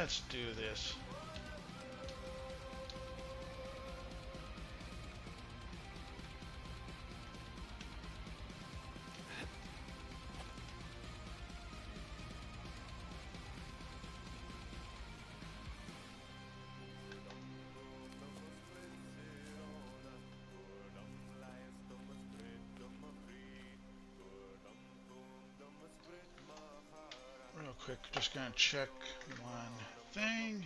Let's do this. Real quick, just gonna check one thing.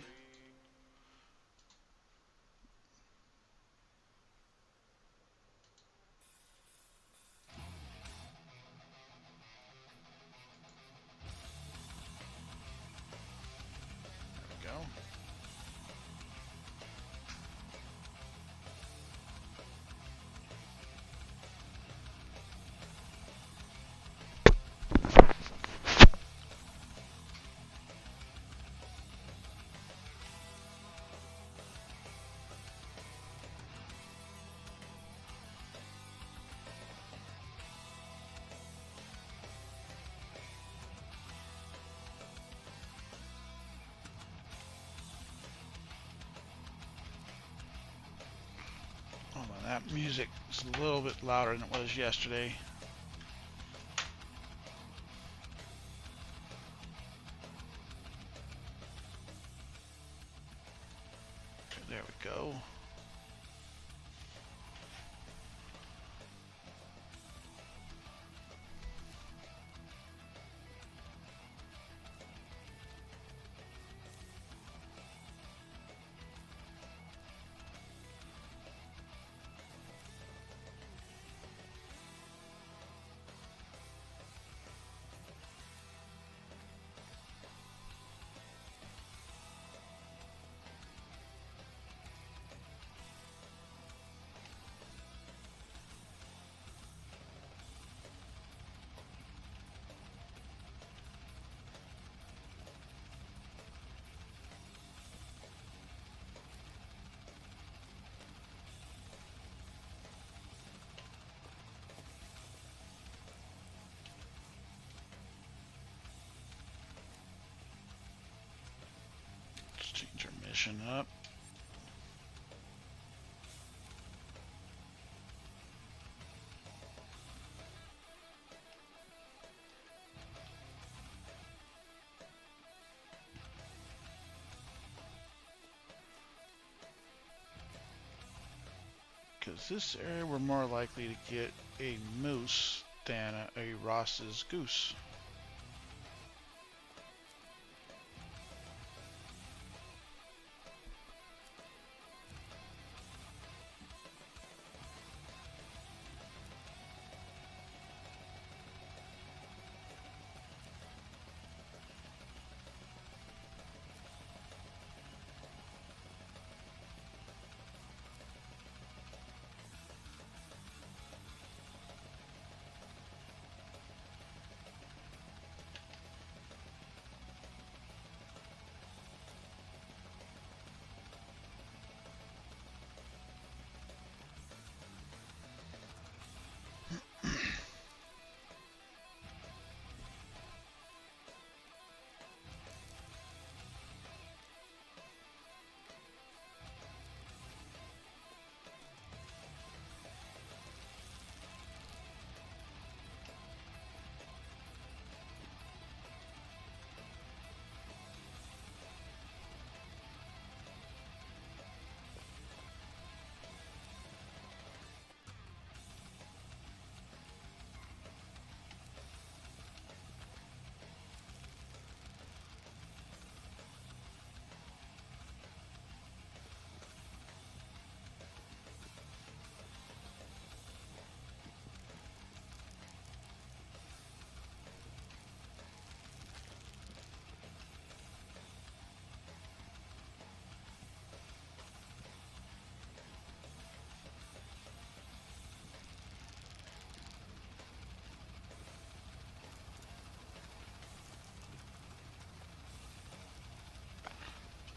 There we go. Hold on, that music is a little bit louder than it was yesterday. Okay, there we go. Let's change our mission up. Because this area we're more likely to get a moose than a Ross's goose.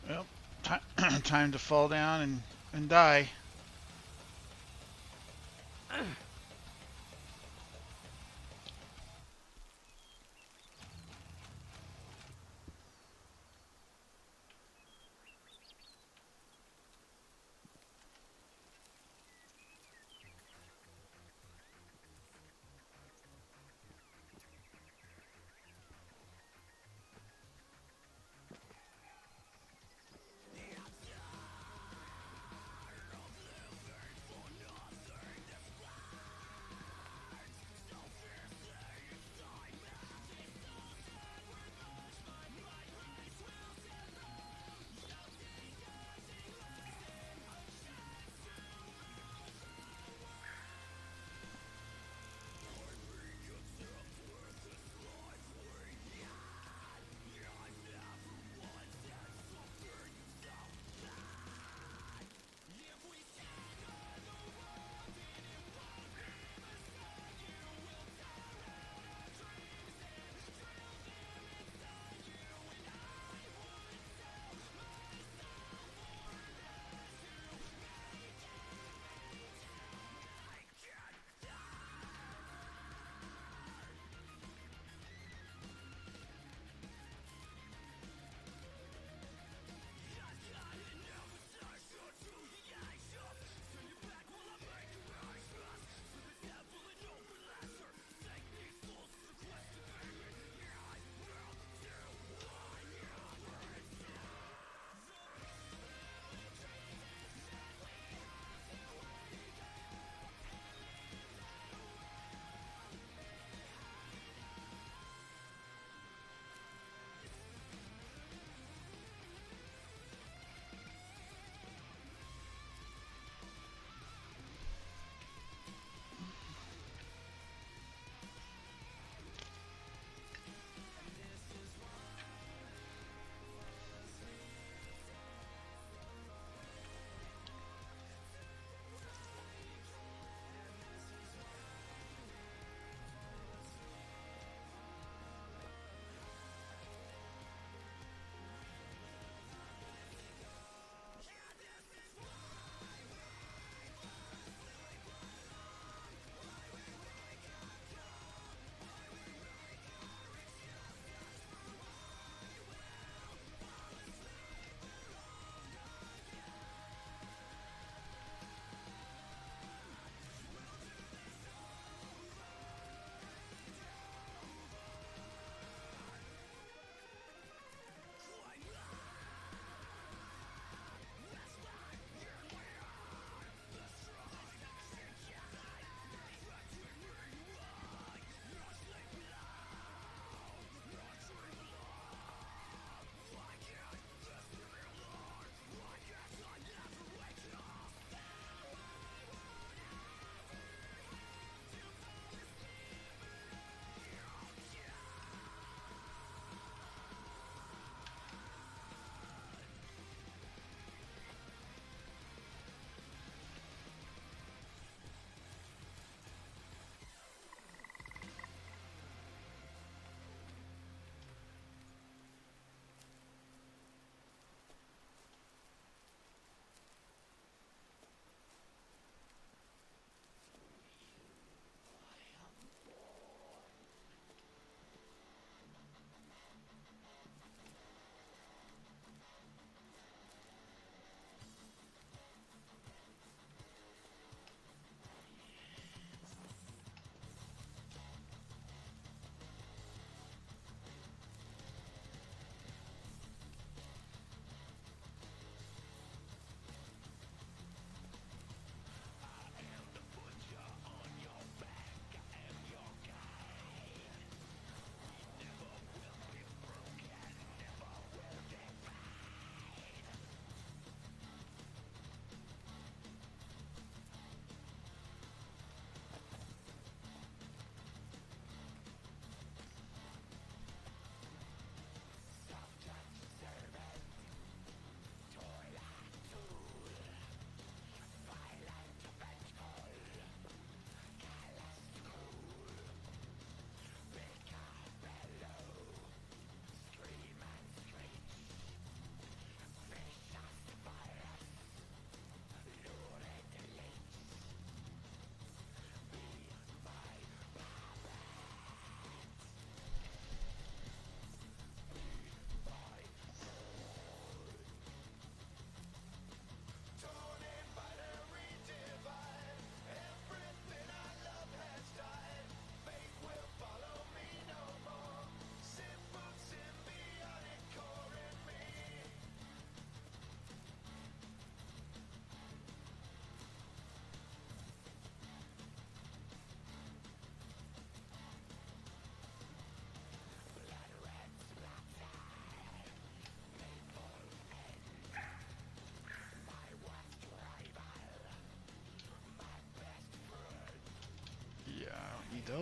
Well, time to fall down and die.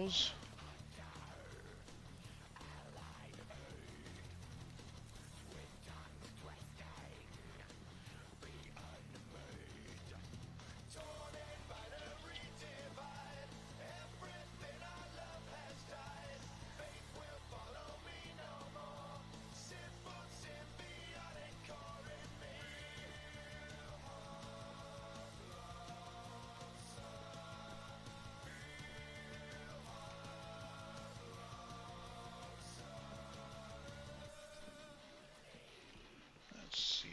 those. Let's see.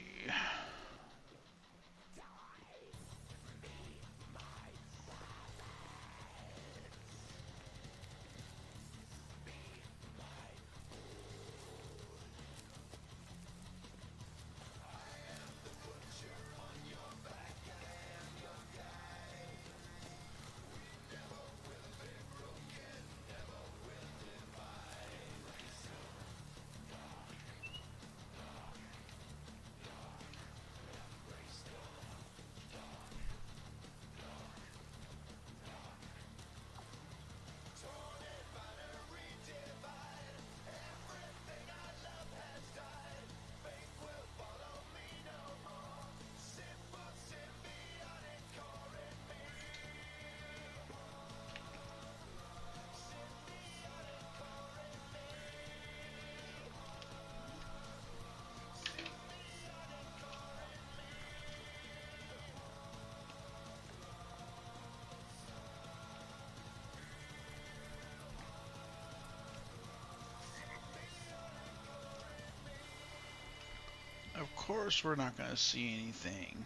Of course we're not going to see anything.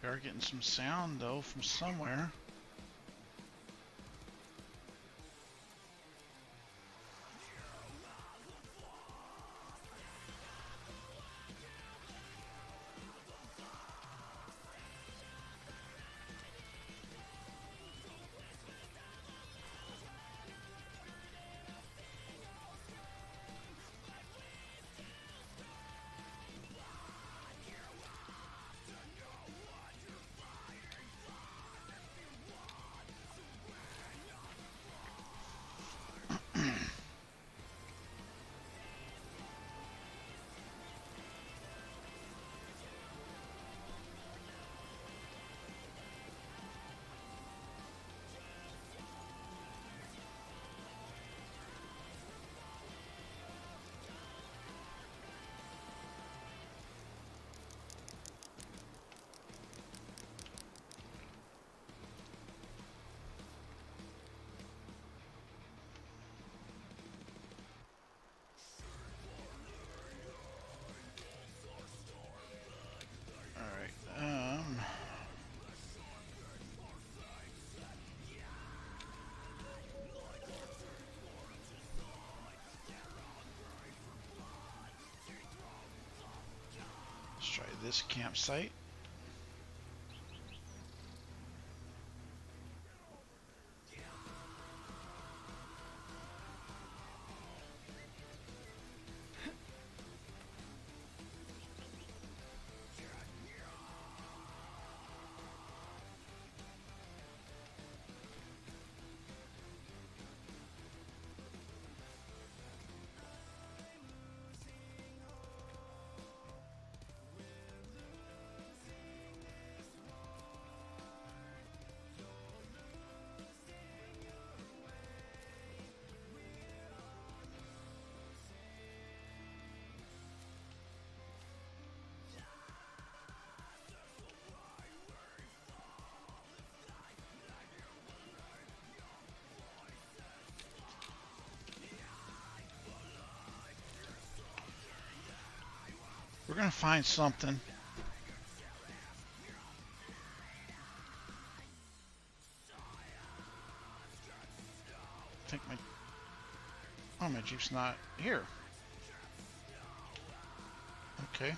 We are getting some sound though from somewhere. Let's try this campsite. We're gonna find something. I think my... Oh, my Jeep's not here. Okay.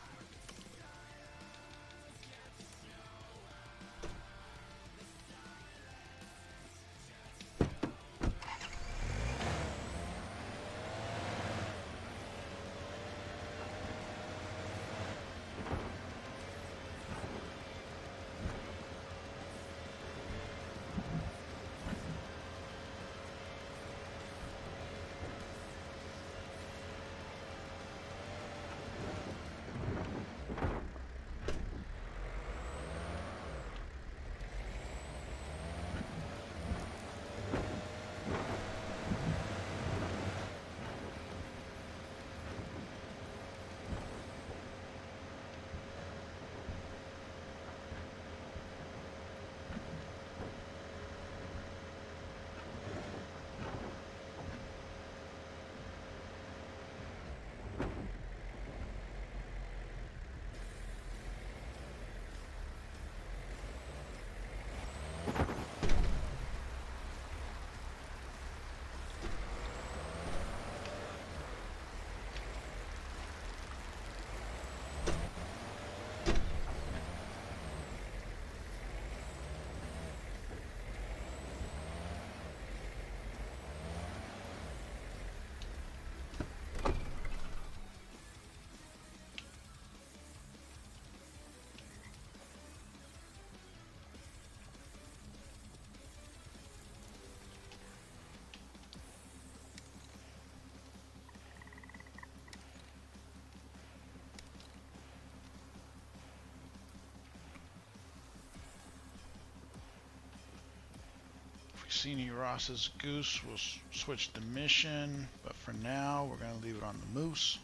If we see any Ross's Goose, we'll switch the mission. But for now, we're going to leave it on the Moose.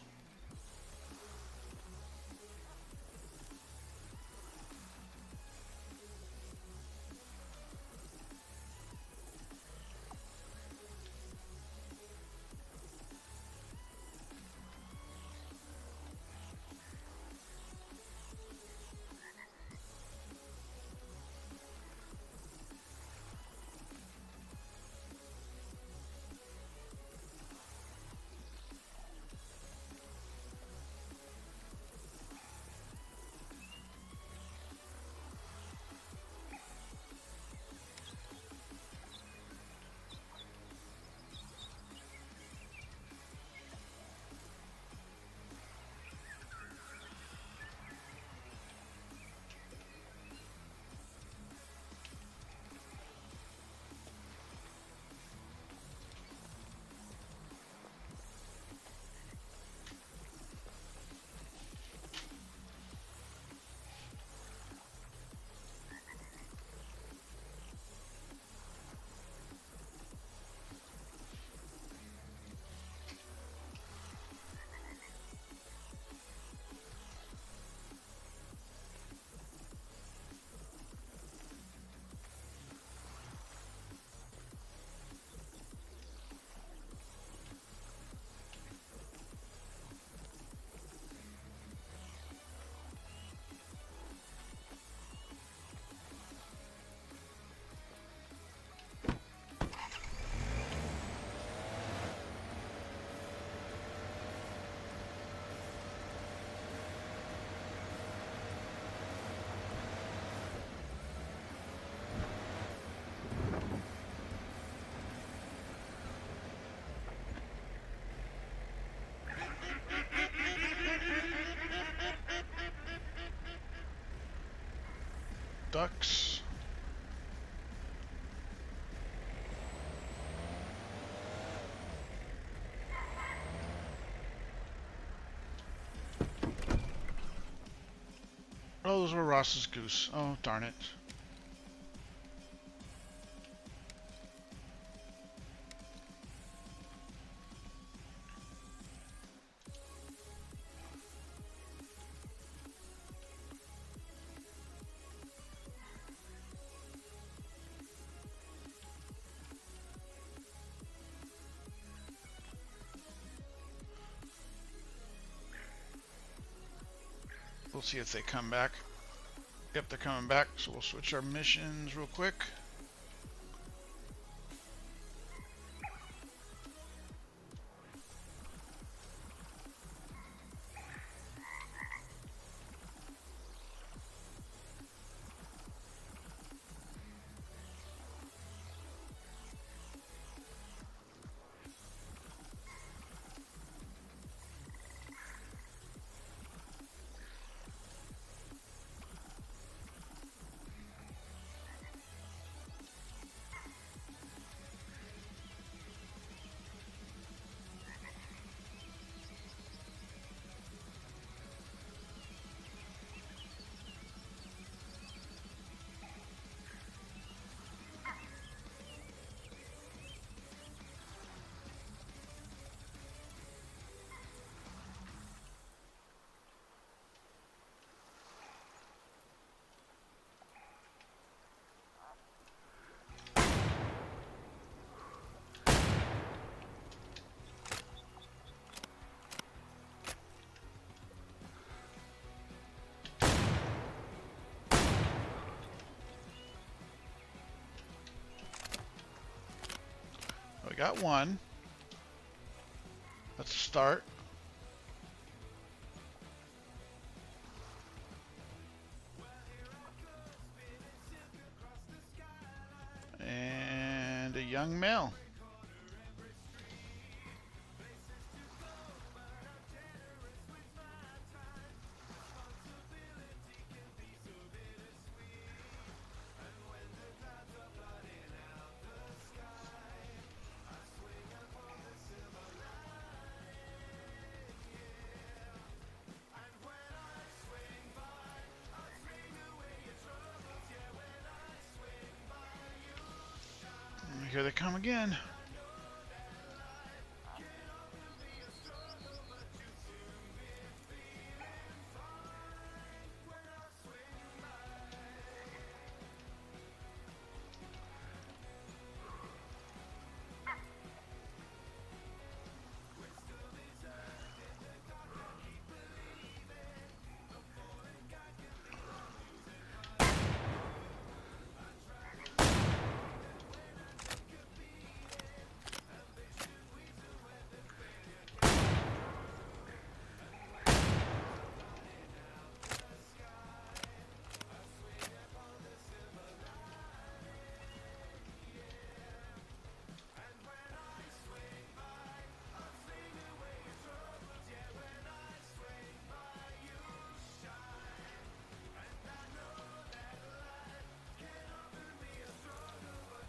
Ducks. Oh, those were Ross's Goose. Oh, darn it. We'll see if they come back. Yep, they're coming back, so we'll switch our missions real quick. got one. Let's start. And a young male. Here they come again.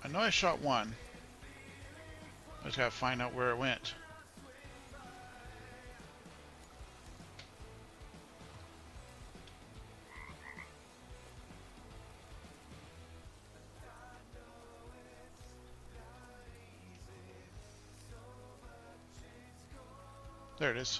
I know I shot one. I just gotta find out where it went. There it is.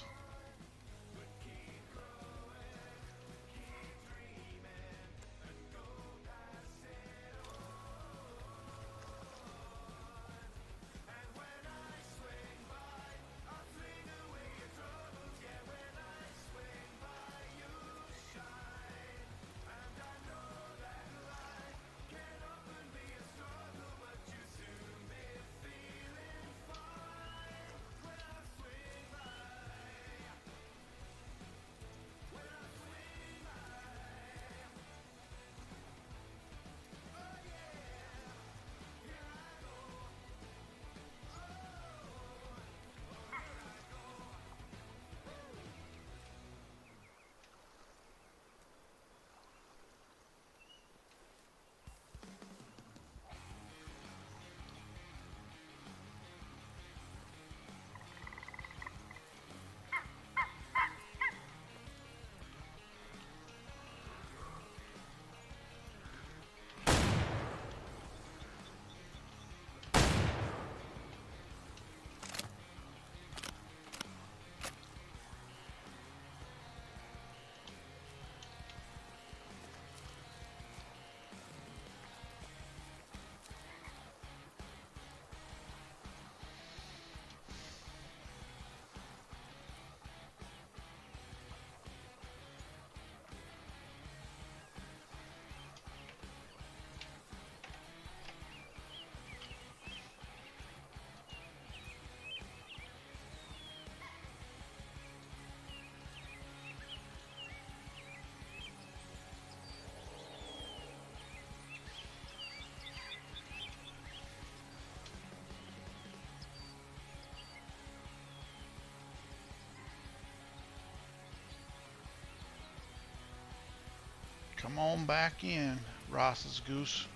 Come on back in, Ross's goose.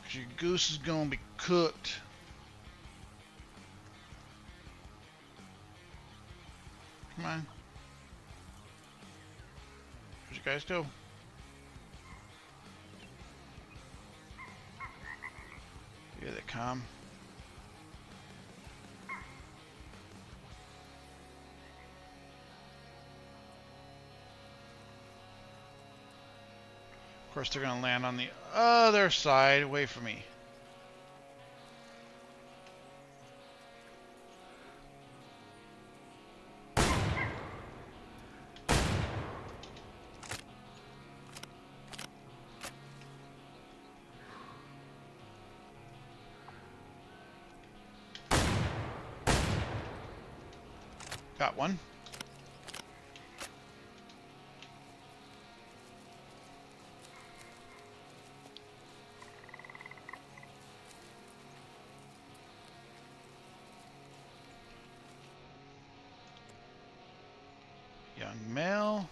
'Cause your goose is gonna be cooked. Come on. Where'd you guys go? Here they come. Of course, they're gonna land on the other side, away from me. Got one. Young male.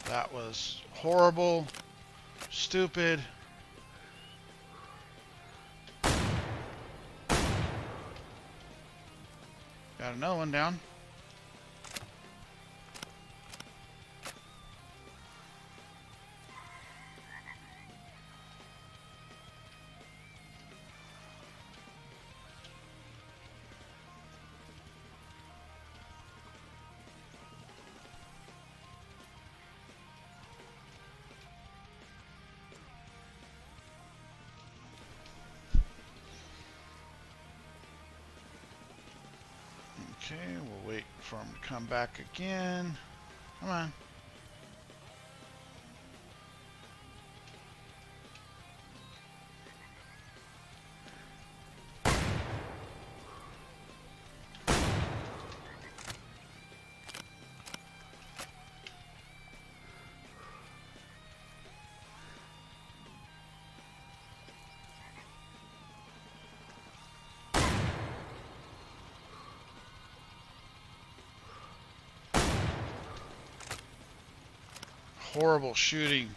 That was horrible, stupid. Got another one down. Okay, we'll wait for him to come back again. Come on. Horrible shooting.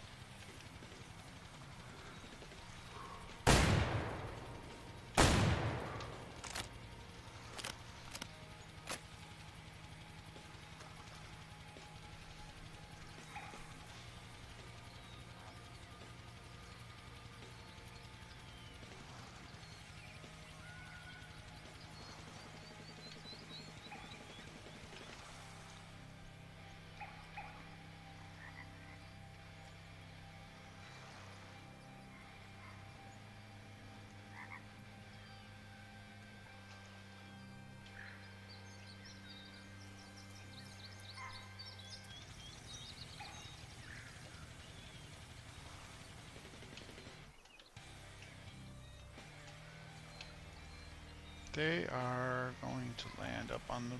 They are going to land up on the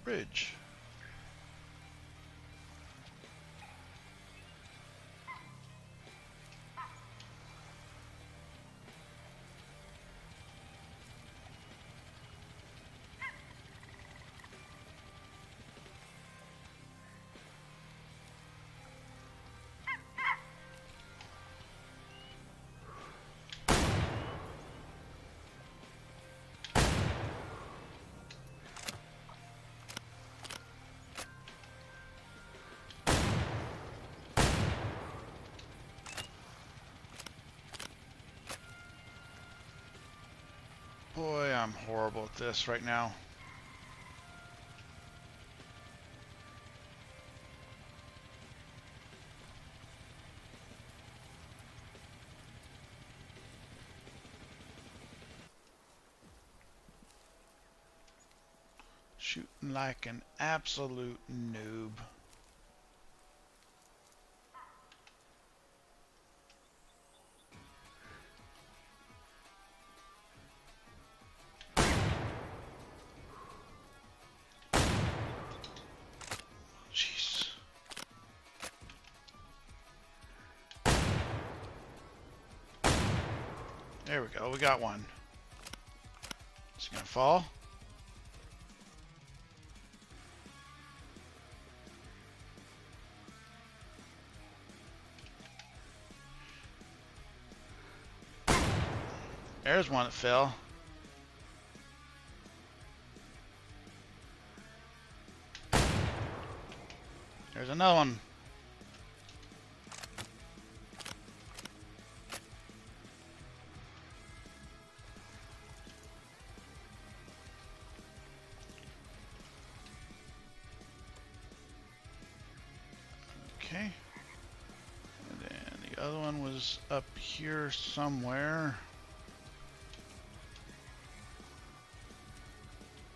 bridge. Boy, I'm horrible at this right now. Shooting like an absolute noob. Jeez. There we go, we got one. Is he gonna fall? There's one that fell. There's another one. Okay. And then the other one was up here somewhere.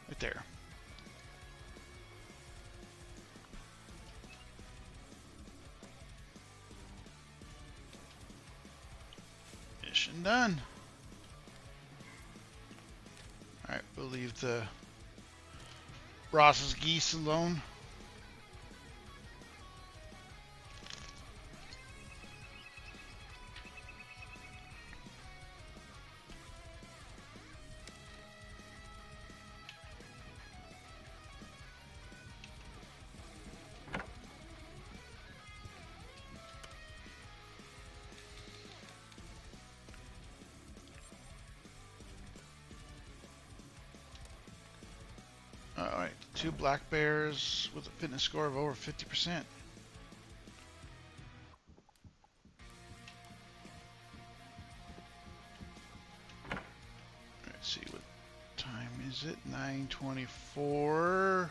Right there. Mission done. Alright, we'll leave the Ross's geese alone. Alright, 2 black bears with a fitness score of over 50%. Let's see, what time is it? 9:24.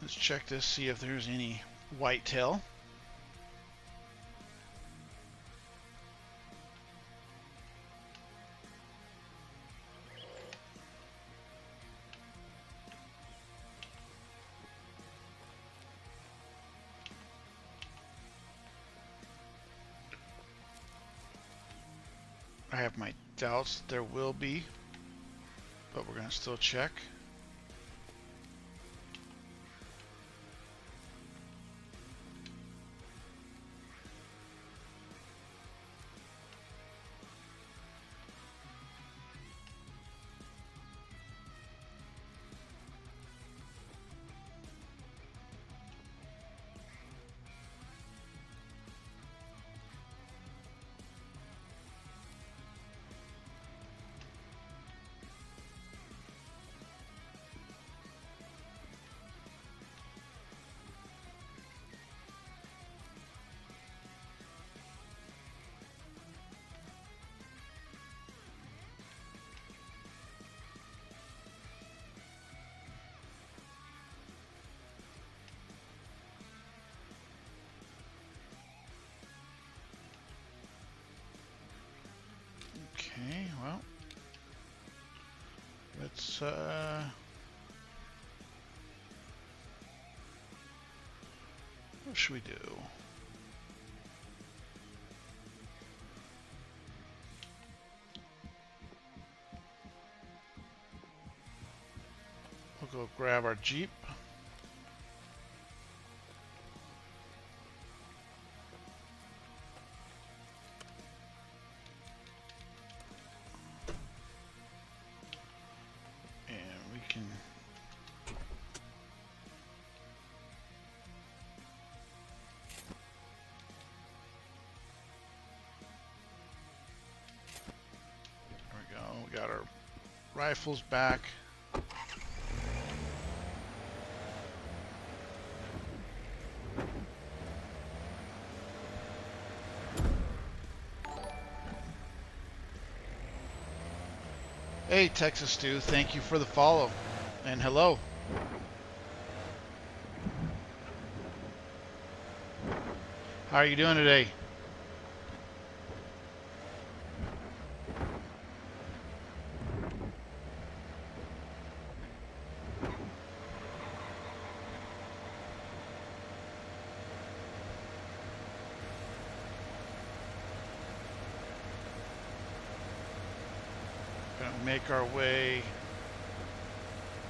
Let's check this, see if there's any whitetail. I have my doubts there will be, but we're going to still check. Okay, well, let's what should we do? We'll go grab our Jeep. We got our rifles back. Hey, Texas Stew, thank you for the follow. And hello. How are you doing today? Make our way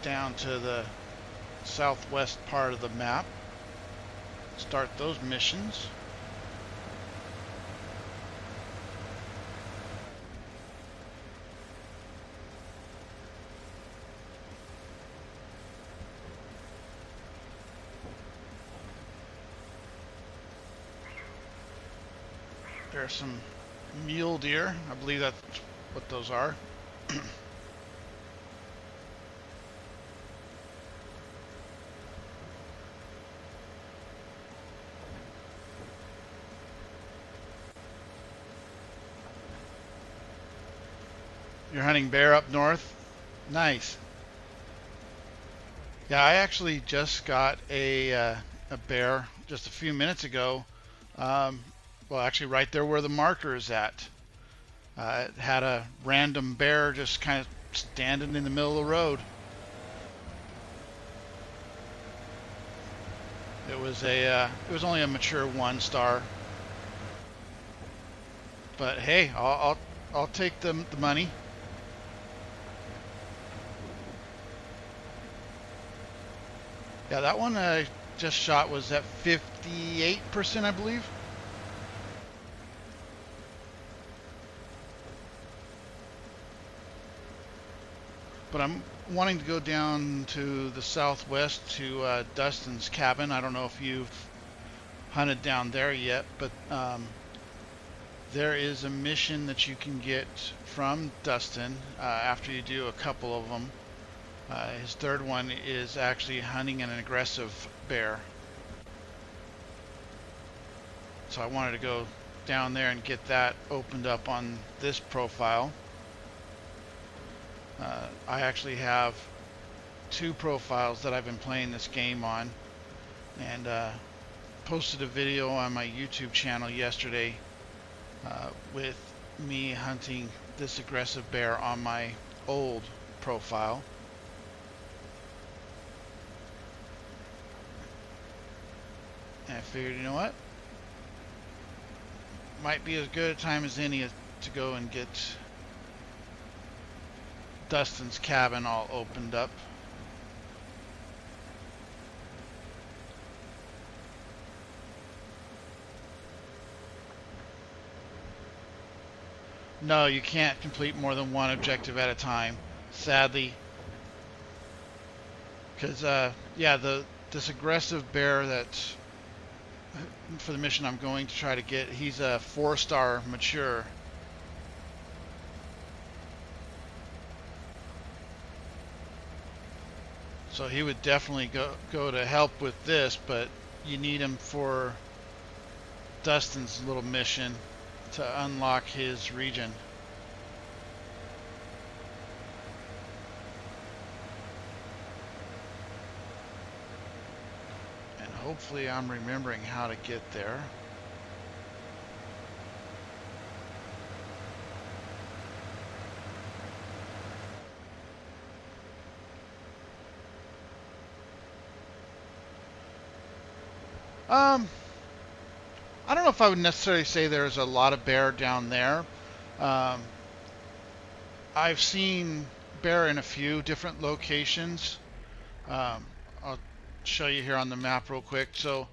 down to the southwest part of the map. Start those missions. There's some mule deer. I believe that's what those are. You're hunting bear up north? Nice. Yeah, I actually just got a bear just a few minutes ago. Um, well, actually, right there where the marker is at. It had a random bear just kind of standing in the middle of the road. It was only a mature 1 star, but hey, I'll take the money. Yeah, that one I just shot was at 58%, I believe. But I'm wanting to go down to the southwest to Dustin's cabin. I don't know if you've hunted down there yet, but there is a mission that you can get from Dustin after you do a couple of them. His third one is actually hunting an aggressive bear. So I wanted to go down there and get that opened up on this profile. I actually have 2 profiles that I've been playing this game on, and posted a video on my YouTube channel yesterday with me hunting this aggressive bear on my old profile. And I figured, you know what? Might be as good a time as any to go and get Dustin's cabin all opened up. No, you can't complete more than 1 objective at a time, sadly. Because, yeah, this aggressive bear that's for the mission I'm going to try to get, he's a 4-star mature. So he would definitely go to help with this, but you need him for Dustin's little mission to unlock his region. And hopefully I'm remembering how to get there. I don't know if I would necessarily say there's a lot of bear down there. I've seen bear in a few different locations. I'll show you here on the map real quick. So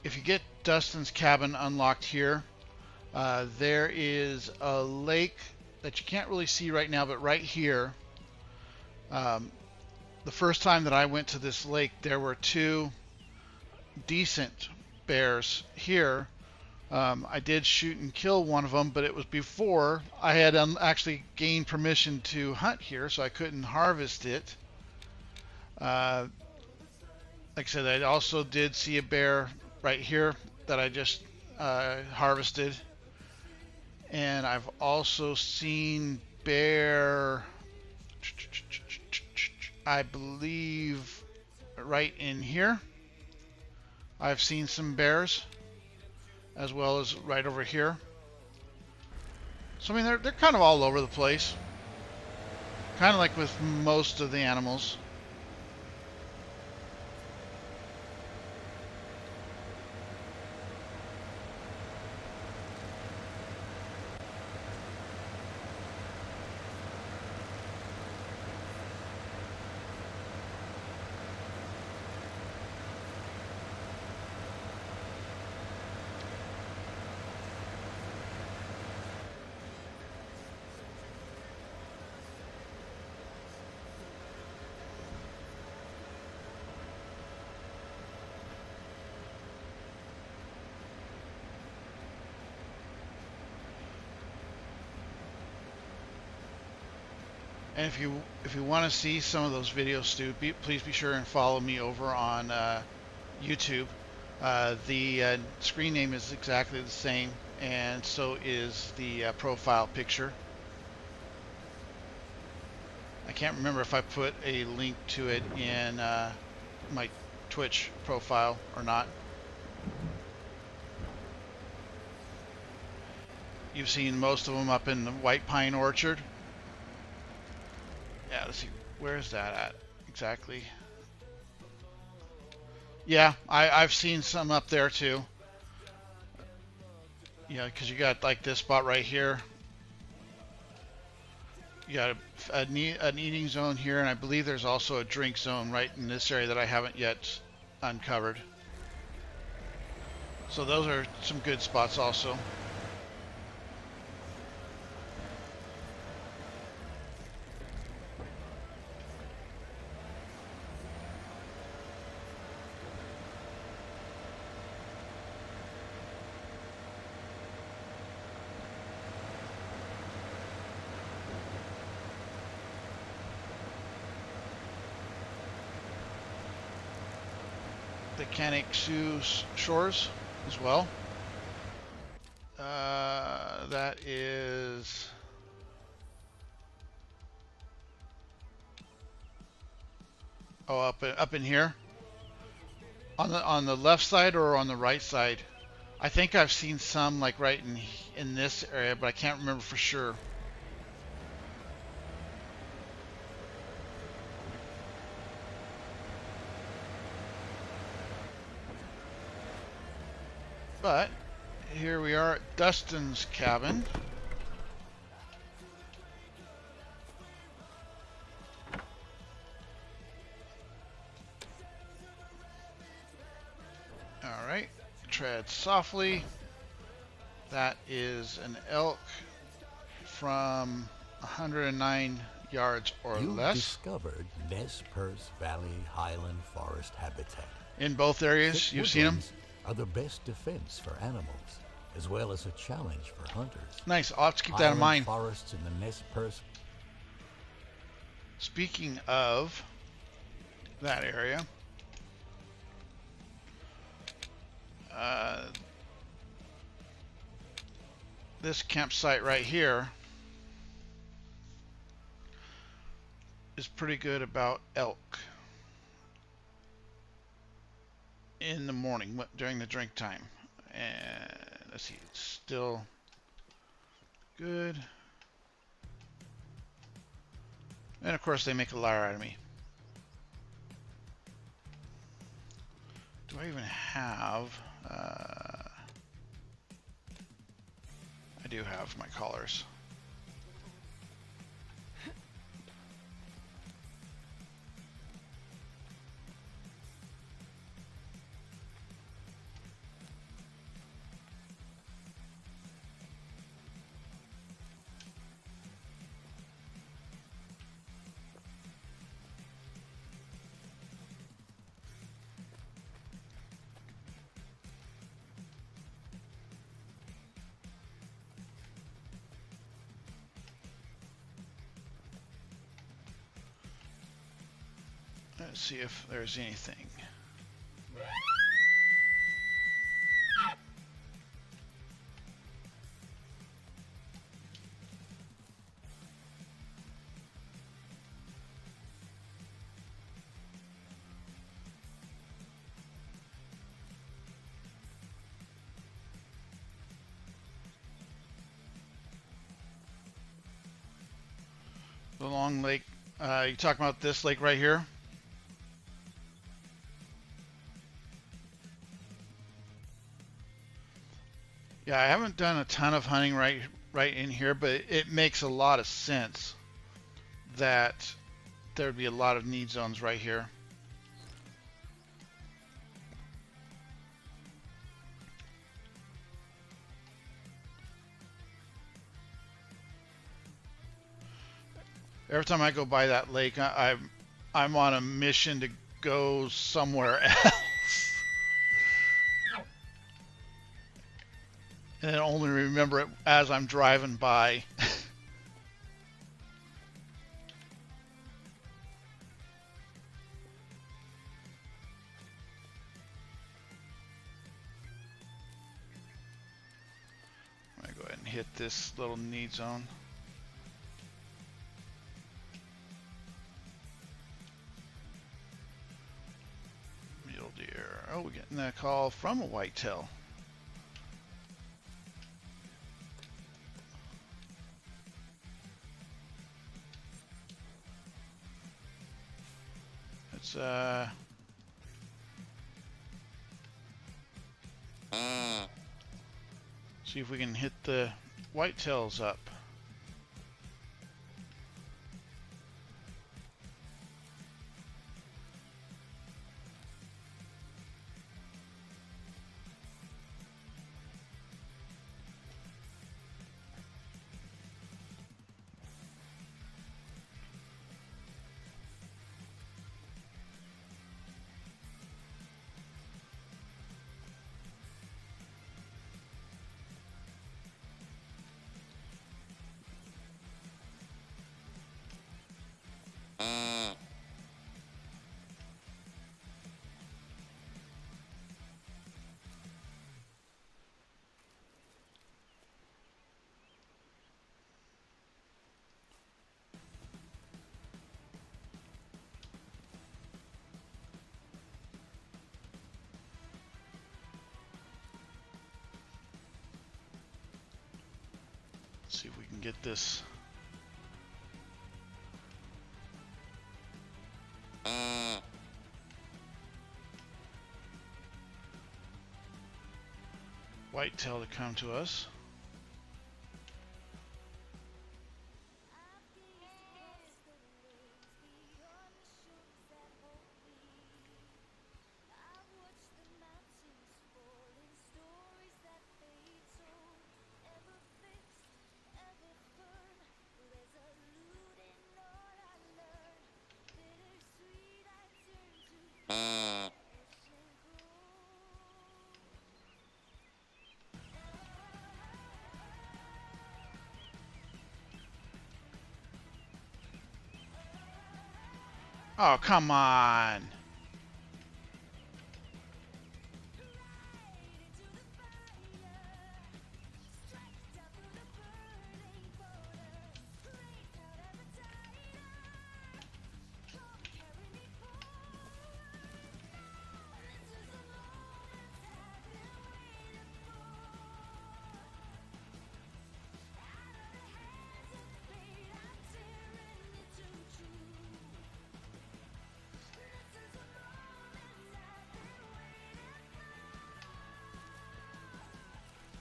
if you get Dustin's cabin unlocked here, there is a lake that you can't really see right now, but right here, the first time that I went to this lake, there were 2 decent bears here. I did shoot and kill one of them, but it was before I had actually gained permission to hunt here, so I couldn't harvest it. Like I said, I also did see a bear right here that I just harvested. And I've also seen bear, I believe, right in here. I've seen some bears, as well as right over here. So I mean, they're kind of all over the place, kind of like with most of the animals. And if you want to see some of those videos, Stu, please be sure and follow me over on YouTube. The screen name is exactly the same, and so is the profile picture. I can't remember if I put a link to it in my Twitch profile or not. You've seen most of them up in the White Pine Orchard. Yeah, let's see, where is that at exactly? Yeah, I've seen some up there too. Yeah, because you got like this spot right here. You got an eating zone here, and I believe there's also a drink zone right in this area that I haven't yet uncovered. So those are some good spots also. The Canixu Shores as well. That is up in here on the left side or on the right side. I think I've seen some like right in this area, but I can't remember for sure. But here we are at Dustin's cabin. All right, tread softly. That is an elk from 109 yards or less. You've discovered Nez Perce Valley Highland Forest habitat. In both areas, Thick you've seen them. are the best defense for animals, as well as a challenge for hunters. Nice. I'll have to keep that in mind. Forests in the Nez Perce. Speaking of that area, this campsite right here is pretty good about elk in the morning during the drink time. And let's see, it's still good. And of course they make a liar out of me. Do I even have I do have my collars. Let's see if there's anything. The Long Lake, you talking about this lake right here? Yeah, I haven't done a ton of hunting right in here, but it makes a lot of sense that there would be a lot of need zones right here. Every time I go by that lake, I'm on a mission to go somewhere else. And I only remember it as I'm driving by. hit this little need zone. Mule deer. Oh, we're getting a call from a whitetail. Let's see if we can hit the whitetails up. See if we can get this. Whitetail to come to us. Oh, come on.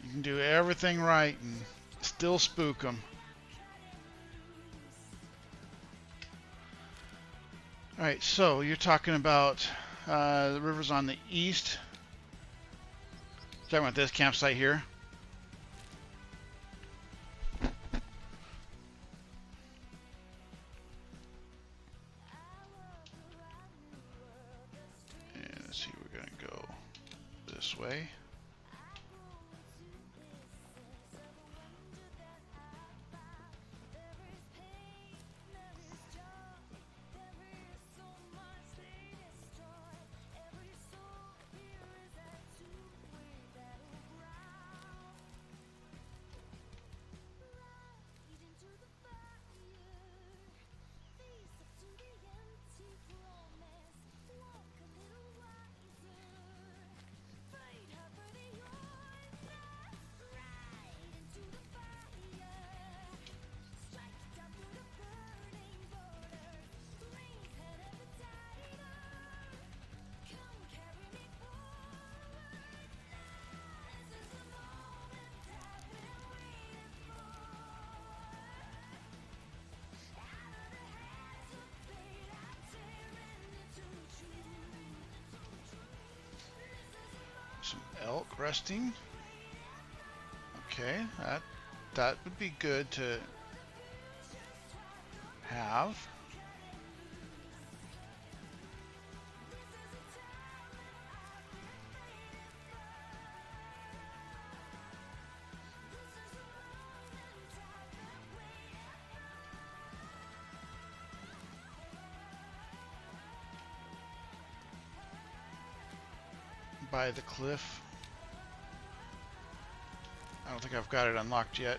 You can do everything right and still spook them. All right, so you're talking about the rivers on the east. Talking about this campsite here. And let's see, we're gonna go this way. Some elk resting. Okay, that would be good to have. By the cliff. don't think I've got it unlocked yet,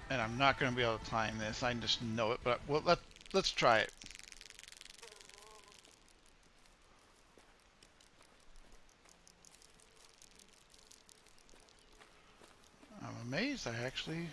and I'm not going to be able to climb this. I just know it, but well, let's try it. I'm amazed I actually...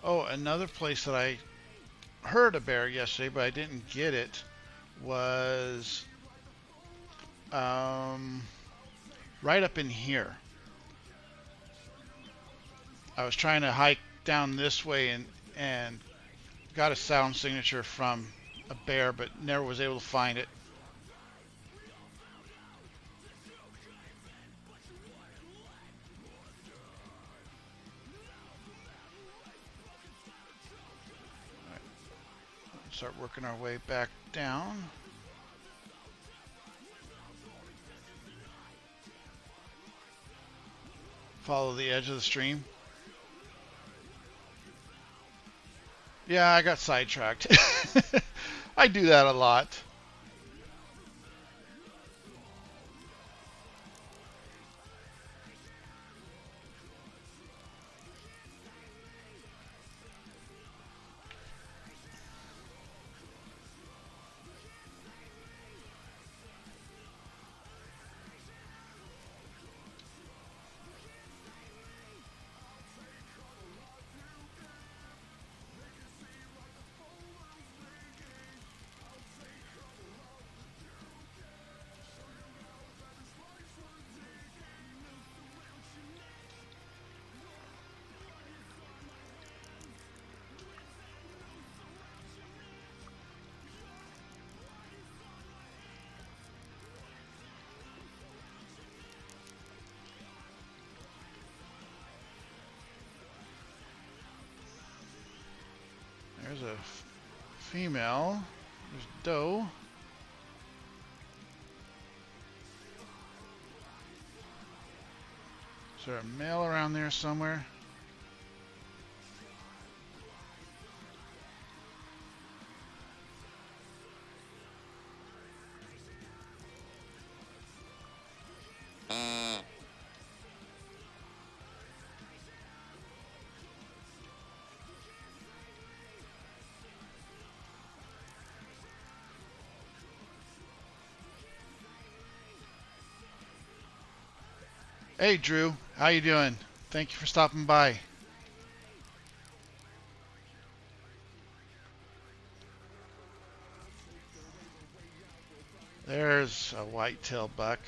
Oh, another place that I heard a bear yesterday, but I didn't get it, was right up in here. I was trying to hike down this way and got a sound signature from a bear, but never was able to find it. Start working our way back down. Follow the edge of the stream. Yeah, I got sidetracked. I do that a lot. There's a female. There's doe. Is there a male around there somewhere? Hey Drew, how you doing? Thank you for stopping by. There's a whitetail buck.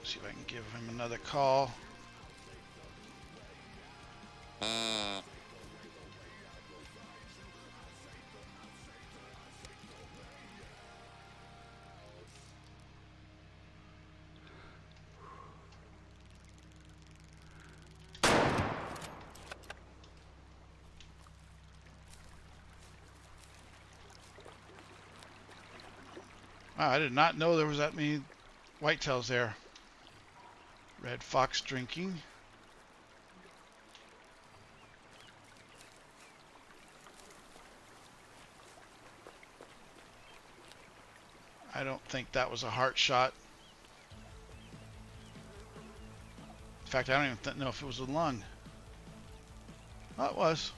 See if I can give him another call. Wow, I did not know there was that many whitetails there. Red fox drinking. I don't think that was a heart shot. In fact, I don't even know if it was a lung. Oh, it was.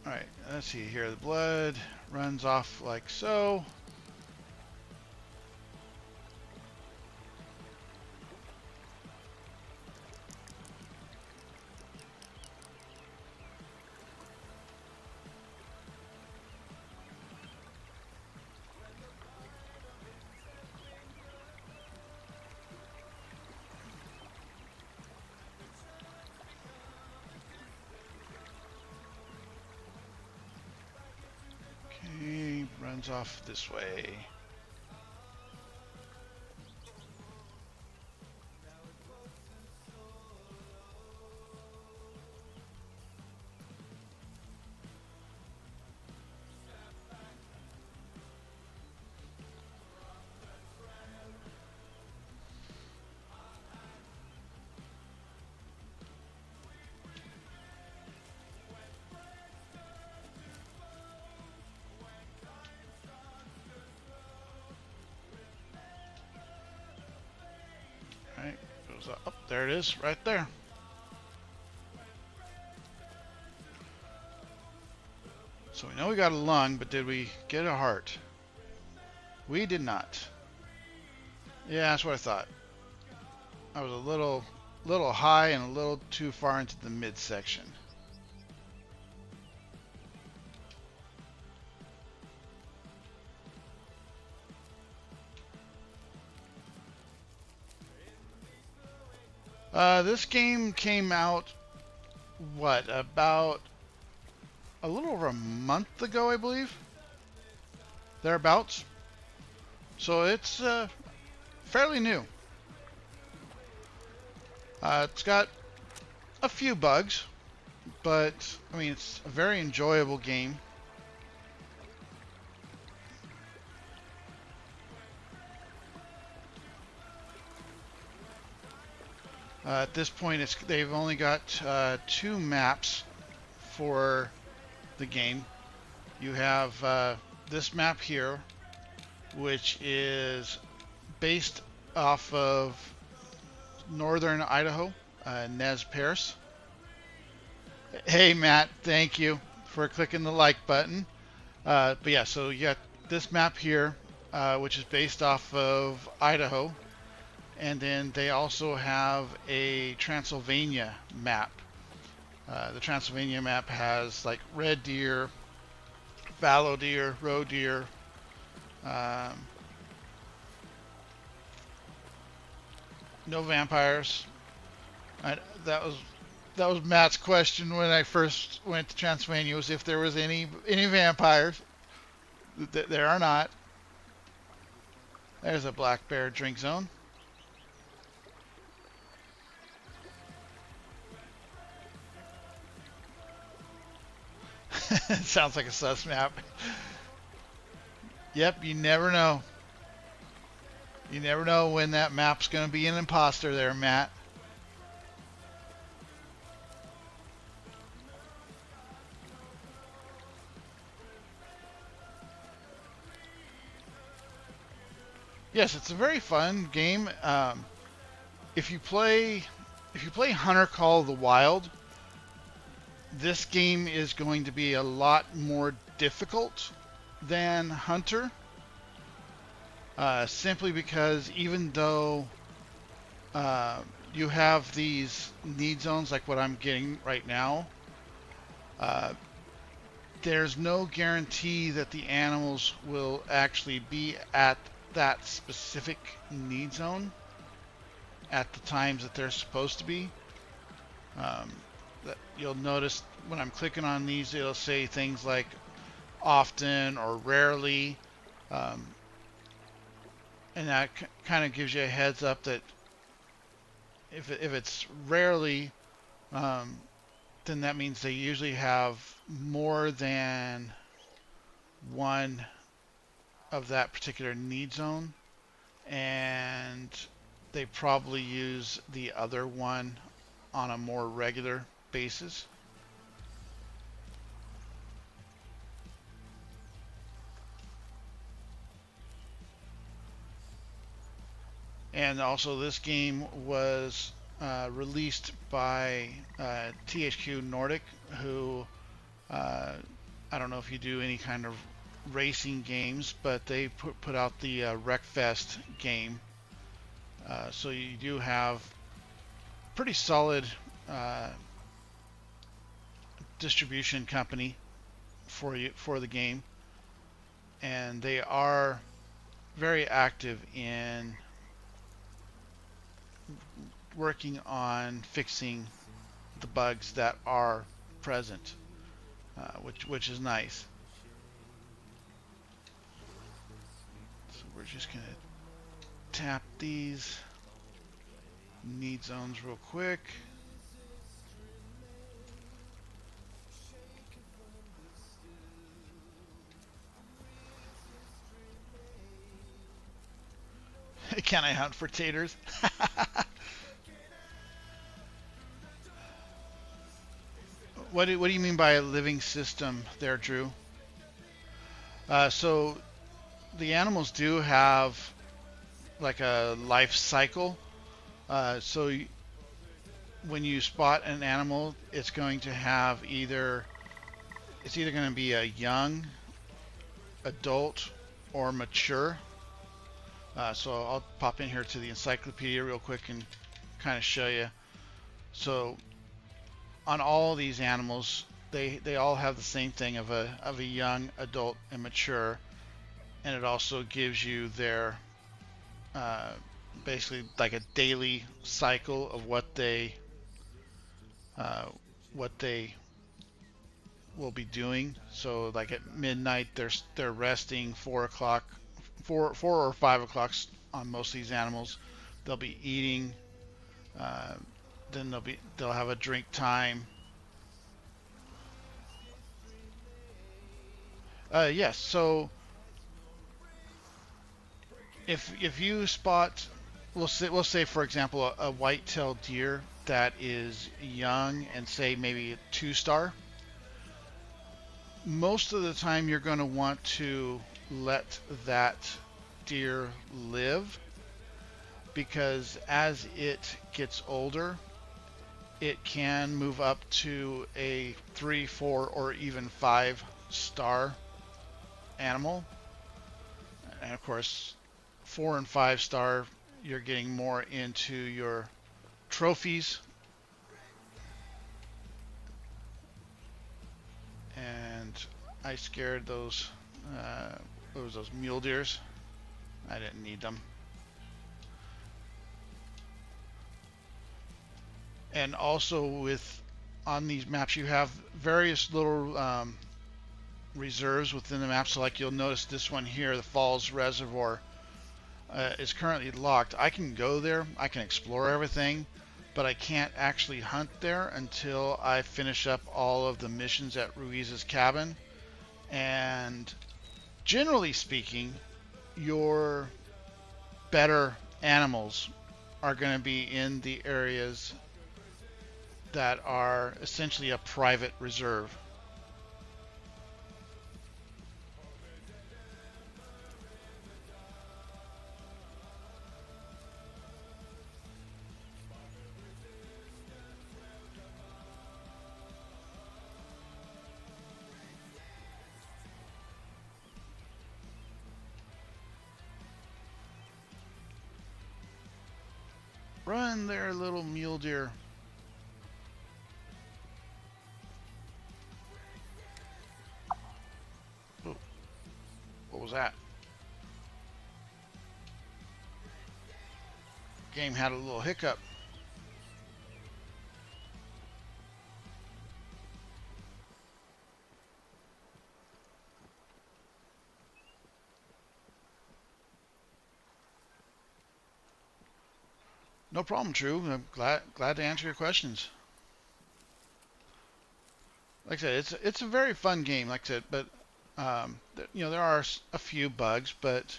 Alright, let's see here. The blood runs off like so. Okay, runs off this way. Alright, goes up. There it is, right there. So we know we got a lung, but did we get a heart? We did not. Yeah, that's what I thought. I was a little high and a little too far into the midsection. This game came out, what, about a little over a month ago, I believe? Thereabouts. So it's fairly new. It's got a few bugs, but I mean, it's a very enjoyable game. At this point, they've only got 2 maps for the game. You have this map here, which is based off of northern Idaho, Nez Perce. Hey Matt, thank you for clicking the like button. But yeah, so you got this map here, which is based off of Idaho. And then they also have a Transylvania map. The Transylvania map has like red deer, fallow deer, roe deer, no vampires. That was Matt's question when I first went to Transylvania, was if there was any vampires. There are not. There's a black bear drink zone. Sounds like a sus map. Yep, you never know. You never know when that map's going to be an imposter there, Matt. Yes, it's a very fun game. If you play Hunter Call of the Wild, this game is going to be a lot more difficult than Hunter, simply because even though you have these need zones like what I'm getting right now, there's no guarantee that the animals will actually be at that specific need zone at the times that they're supposed to be. That you'll notice when I'm clicking on these, it'll say things like often or rarely, and that kind of gives you a heads up that if it's rarely, then that means they usually have more than one of that particular need zone, and they probably use the other one on a more regular basis. And also, this game was released by THQ Nordic, who I don't know if you do any kind of racing games, but they put out the Wreckfest game. So you do have pretty solid distribution company for the game, and they are very active in working on fixing the bugs that are present, which is nice. So we're just gonna tap these need zones real quick. Can I hunt for taters? What do you mean by a living system there, Drew? So the animals do have like a life cycle. So when you spot an animal, it's going to have it's either going to be a young, adult, or mature. So I'll pop in here to the encyclopedia real quick and kind of show you. So on all these animals, they all have the same thing of a young, adult, and mature, and it also gives you their basically like a daily cycle of what they will be doing. So like at midnight, they're resting. 4 or 5 o'clock on most of these animals. They'll be eating. Then they'll have a drink time. Yes. So if you spot, we'll say for example a white-tailed deer that is young and say maybe a 2-star, most of the time you're going to want to let that deer live, because as it gets older, it can move up to a 3, 4, or even 5-star animal. And of course, 4 and 5-star, you're getting more into your trophies. And I scared those those mule deers. I didn't need them. And also on these maps, you have various little reserves within the map. So like you'll notice this one here, the Falls Reservoir, is currently locked. I can go there, I can explore everything, but I can't actually hunt there until I finish up all of the missions at Ruiz's cabin. And generally speaking, your better animals are going to be in the areas that are essentially a private reserve. Run there, little mule deer. Oh, what was that? Game had a little hiccup. No problem, True. I'm glad to answer your questions. Like I said, it's a very fun game. Like I said, but there are a few bugs, but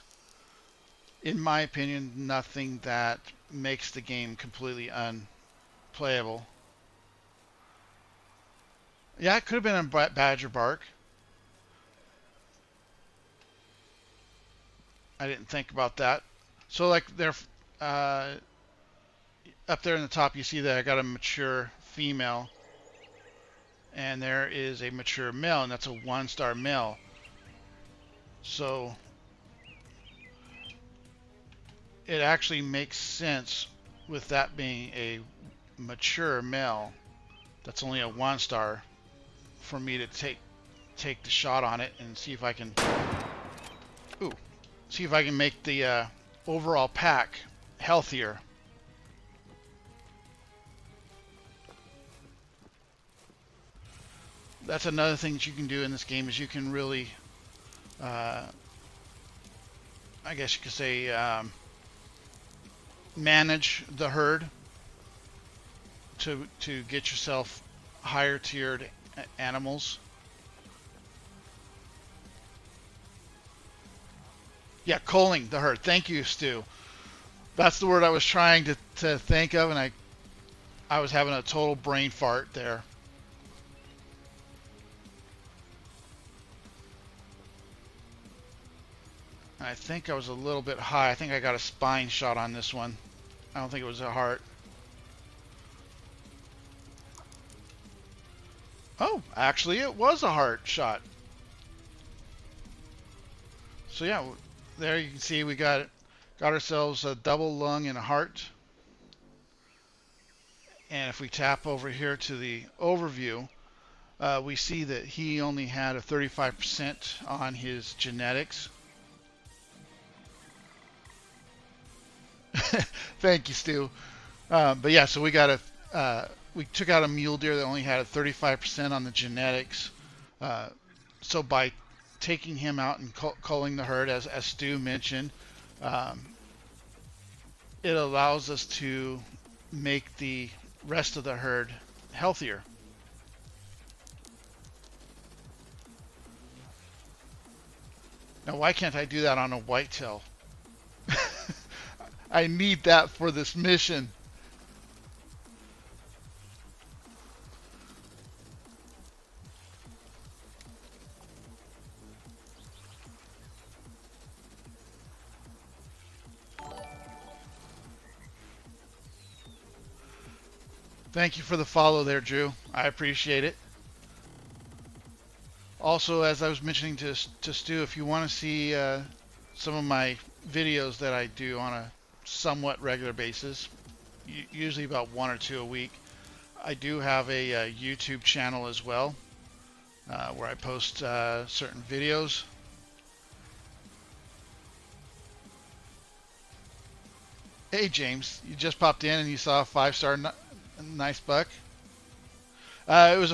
in my opinion, nothing that makes the game completely unplayable. Yeah, it could have been a badger bark. I didn't think about that. So like up there in the top, you see that I got a mature female, and there is a mature male, and that's a 1-star male. So it actually makes sense with that being a mature male that's only a 1-star for me to take the shot on it and see if I can make the overall pack healthier. That's another thing that you can do in this game, is you can really I guess you could say manage the herd to get yourself higher tiered animals. Yeah, culling the herd. Thank you, Stu. That's the word I was trying to think of, and I was having a total brain fart there. I think I was a little bit high. I think I got a spine shot on this one. I don't think it was a heart. Oh, actually it was a heart shot. So yeah, there you can see we got ourselves a double lung and a heart. And if we tap over here to the overview, we see that he only had a 35% on his genetics. Thank you, Stu. But yeah, so we took out a mule deer that only had a 35% on the genetics. So by taking him out and culling the herd, as Stu mentioned, it allows us to make the rest of the herd healthier. Now, why can't I do that on a whitetail? I need that for this mission. Thank you for the follow there, Drew. I appreciate it. Also, as I was mentioning to Stu, if you want to see some of my videos that I do on a somewhat regular basis, usually about 1 or 2 a week, I do have a YouTube channel as well, where I post certain videos. Hey James, you just popped in and you saw a 5-star nice buck. It was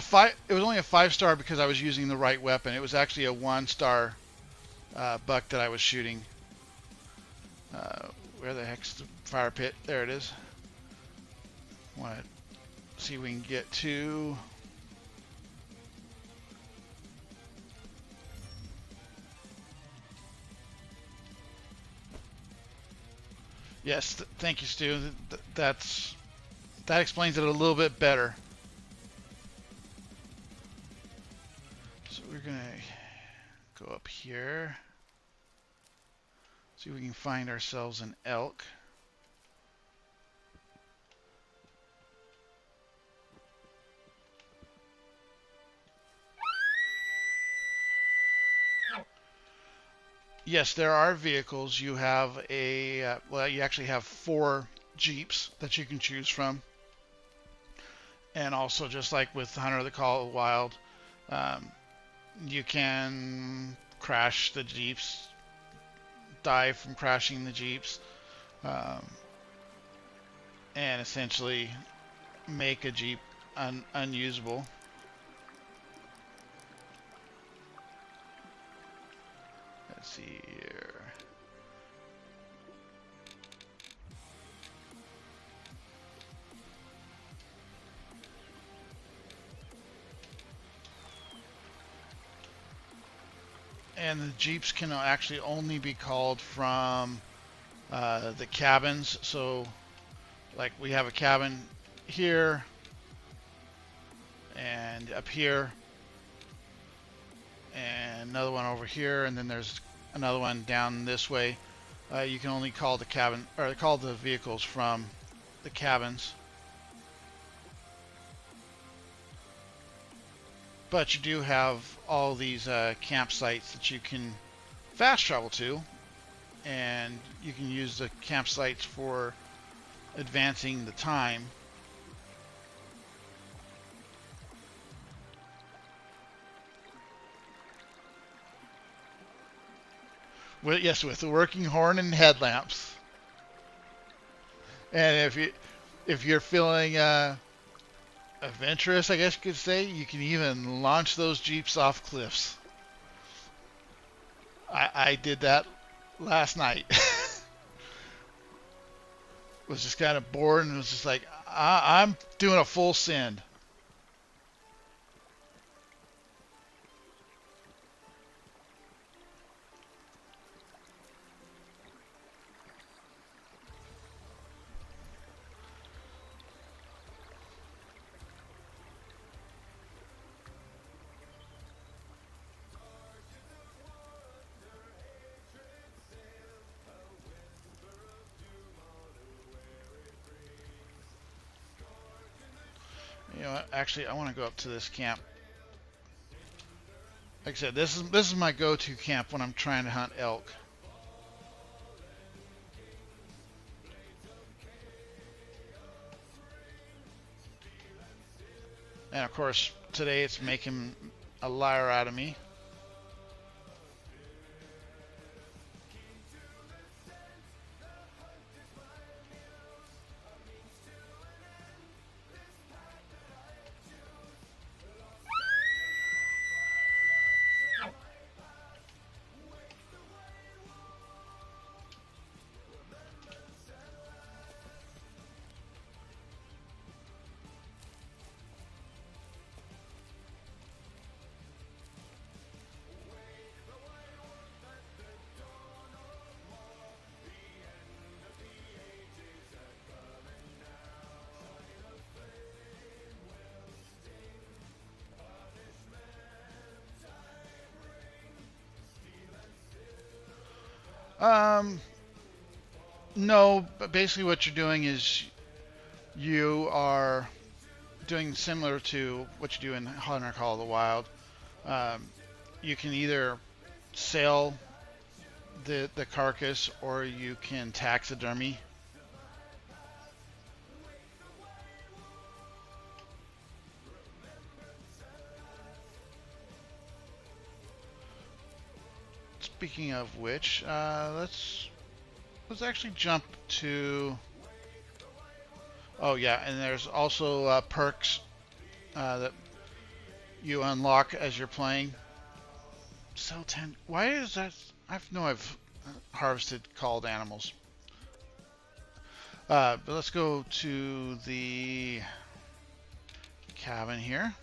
only a 5-star because I was using the right weapon. It was actually a 1-star buck that I was shooting. Where the heck's the fire pit? There it is. Want to see if we can get to. Yes, thank you, Stu. That explains it a little bit better. So we're gonna go up here. See if we can find ourselves an elk. Yes, there are vehicles. You have well, you actually have 4 Jeeps that you can choose from. And also, just like with Hunter of the Call Wild, you can crash the Jeeps, die from crashing the Jeeps, and essentially make a Jeep unusable. Let's see here. And the Jeeps can actually only be called from the cabins. So, like, we have a cabin here and up here, and another one over here, and then there's another one down this way. You can only call the cabin or call the vehicles from the cabins. But you do have all these campsites that you can fast travel to, and you can use the campsites for advancing the time. Yes, with the working horn and headlamps. And if you're feeling adventurous, I guess you could say, you can even launch those Jeeps off cliffs. I did that last night. Was just kind of bored and was just like, I'm doing a full send. You know what? Actually, I want to go up to this camp. Like I said, this is my go-to camp when I'm trying to hunt elk. And of course, today it's making a liar out of me. No, but basically what you're doing is you are doing similar to what you do in Hunter Call of the Wild. You can either sell the carcass or you can taxidermy. Speaking of which, let's actually jump to. Oh yeah, and there's also perks that you unlock as you're playing. Sell 10. Why is that? I've harvested called animals. But let's go to the cabin here.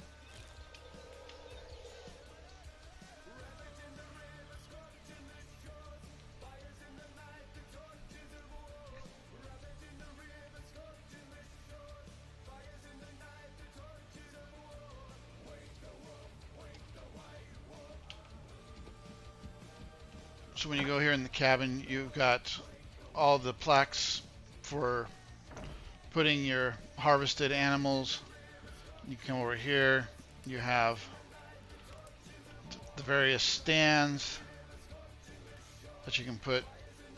So when you go here in the cabin, you've got all the plaques for putting your harvested animals. You come over here, you have the various stands that you can put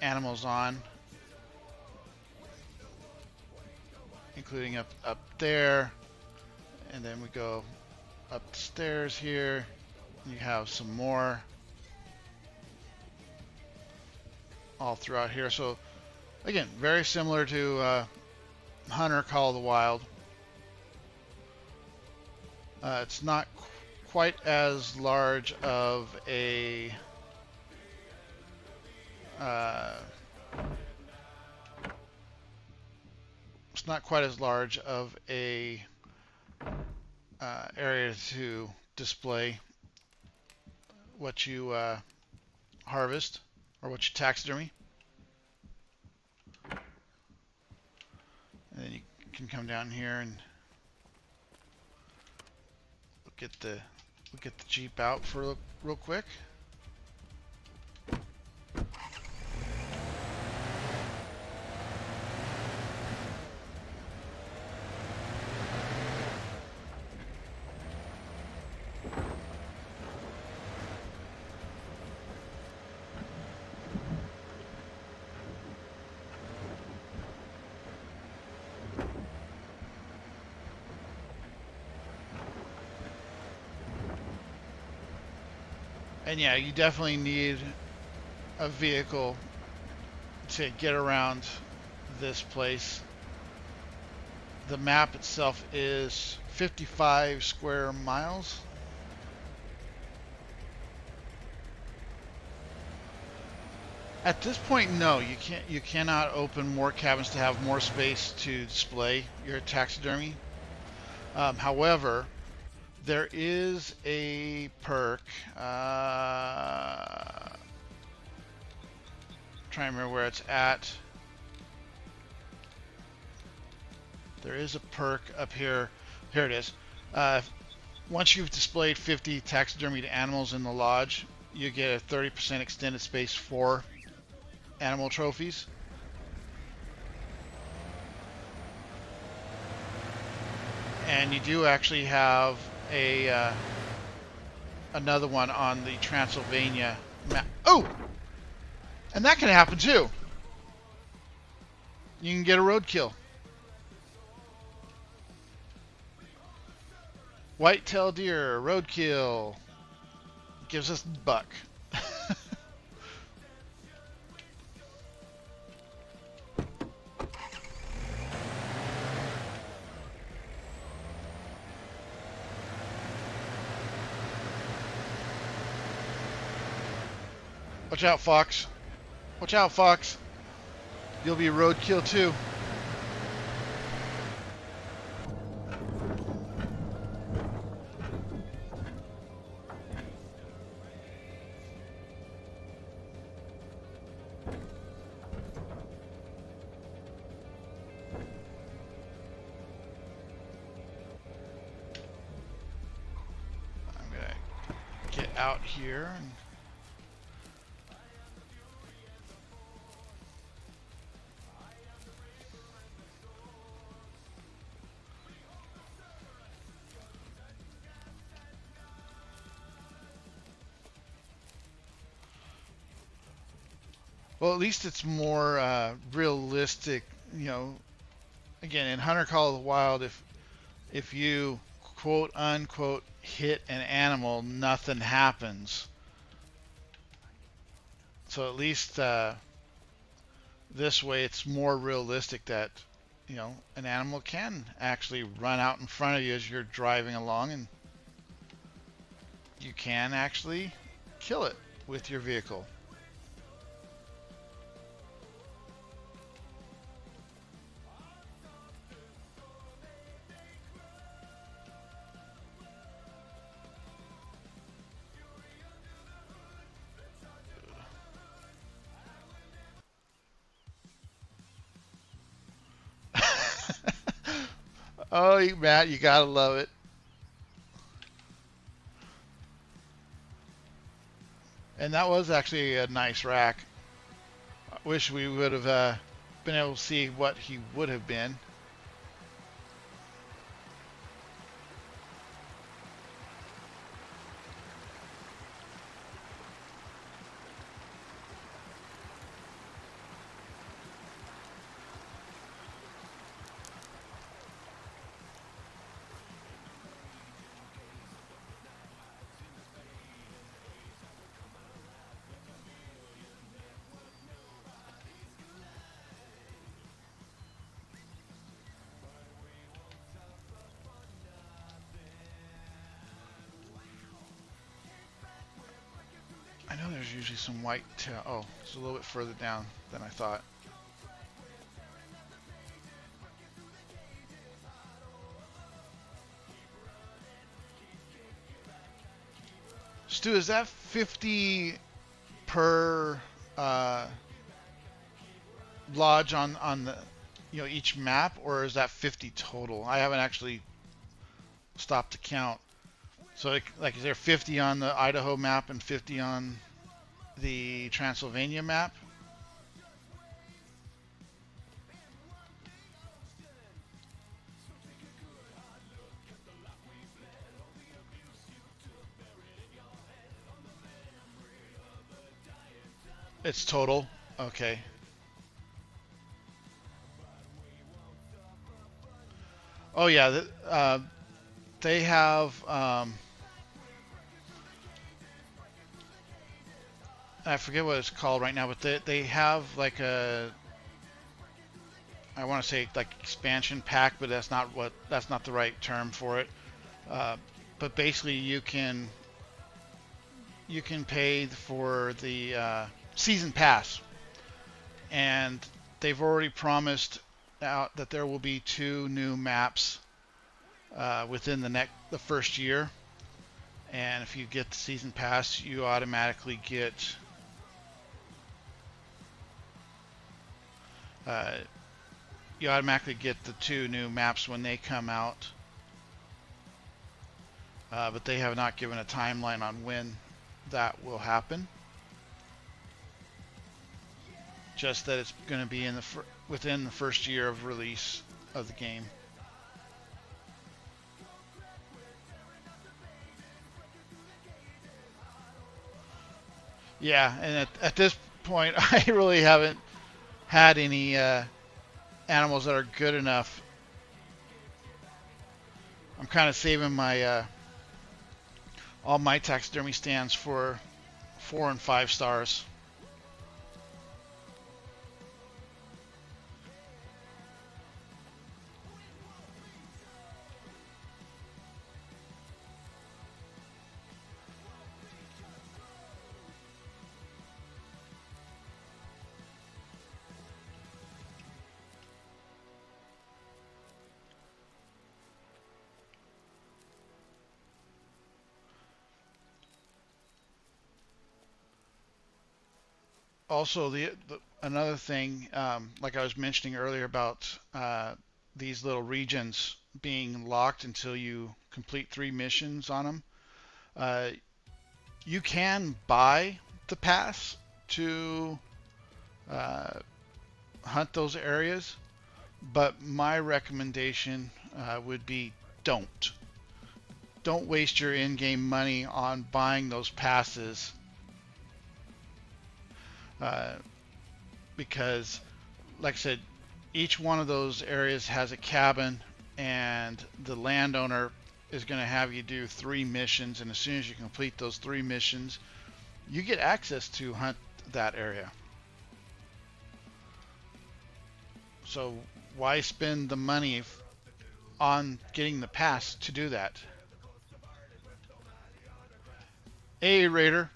animals on, including up there, and then we go up the stairs here, and you have some more all throughout here. So again, very similar to Hunter Call of the Wild. It's not quite as large of a area to display what you harvest or what you taxidermy. And then you can come down here and we'll get the Jeep out for real quick. And yeah, you definitely need a vehicle to get around this place. The map itself is 55 square miles. At this point, no, you can't. You cannot open more cabins to have more space to display your taxidermy. However, there is a perk. Trying to remember where it's at. There is a perk up here. Here it is. Once you've displayed 50 taxidermied animals in the lodge, you get a 30% extended space for animal trophies. And you do actually have a another one on the Transylvania map. Oh! And that can happen too. You can get a roadkill. White-tailed deer, roadkill. Gives us buck. Watch out, Fox. Watch out, Fox. You'll be roadkill too. I'm gonna get out here and well, at least it's more realistic, you know. Again, in Hunter Call of the Wild, if you quote unquote hit an animal, nothing happens. So at least this way, it's more realistic that an animal can actually run out in front of you as you're driving along, and you can actually kill it with your vehicle. Oh, Matt, you gotta love it. And that was actually a nice rack. I wish we would have been able to see what he would have been. I know there's usually some white tail. Oh, it's a little bit further down than I thought. Stu, is that 50 per lodge on the each map, or is that 50 total? I haven't actually stopped to count. So like is there 50 on the Idaho map and 50 on the Transylvania map? It's total. Okay. Oh yeah, they have I forget what it's called right now, but they have like a, I want to say like expansion pack, but that's not the right term for it. But basically you can pay for the season pass, and they've already promised out that there will be 2 new maps within the first year. And if you get the season pass, you automatically get the 2 new maps when they come out. But they have not given a timeline on when that will happen. Just that it's going to be within the first year of release of the game. Yeah, and at this point, I really haven't had any animals that are good enough. I'm kind of saving my all my taxidermy stands for 4 and 5 stars. Also, another thing, like I was mentioning earlier about these little regions being locked until you complete 3 missions on them. You can buy the pass to hunt those areas, but my recommendation would be don't waste your in-game money on buying those passes. Because, like I said, each one of those areas has a cabin, and the landowner is going to have you do 3 missions, and as soon as you complete those 3 missions, you get access to hunt that area. So why spend the money on getting the pass to do that? Hey Raider,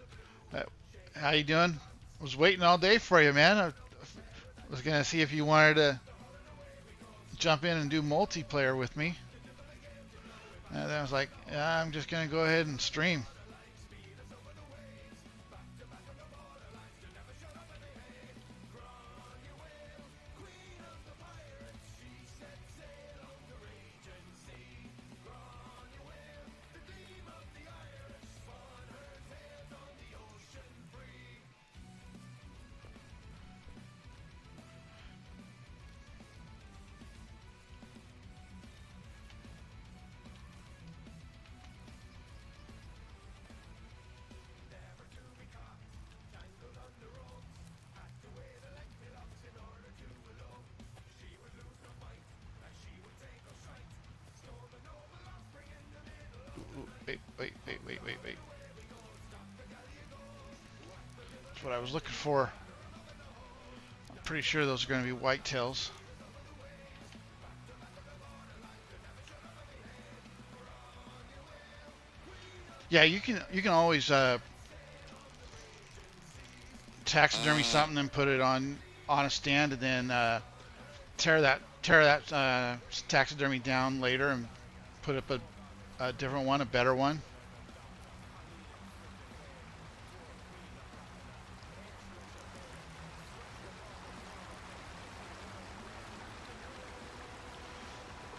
how you doing? I was waiting all day for you, man. I was gonna see if you wanted to jump in and do multiplayer with me. And then I was like, yeah, I'm just gonna go ahead and stream. Wait. That's what I was looking for. I'm pretty sure those are going to be whitetails. Yeah, you can always taxidermy something and put it on a stand, and then tear that taxidermy down later and put up a different one, a better one.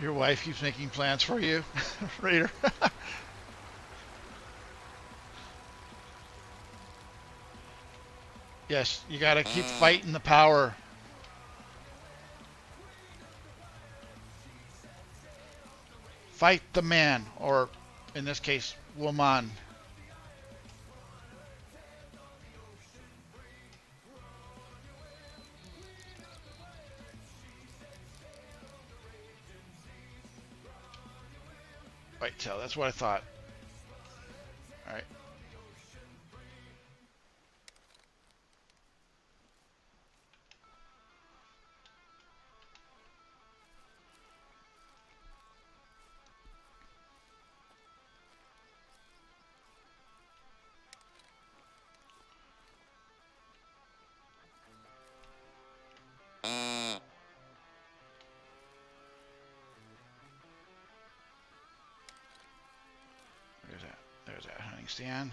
Your wife keeps making plans for you, Raider. Yes, you gotta keep fighting the power. Fight the man, or in this case, woman. Whitetail, that's what I thought. Alright. Thanks, Dan.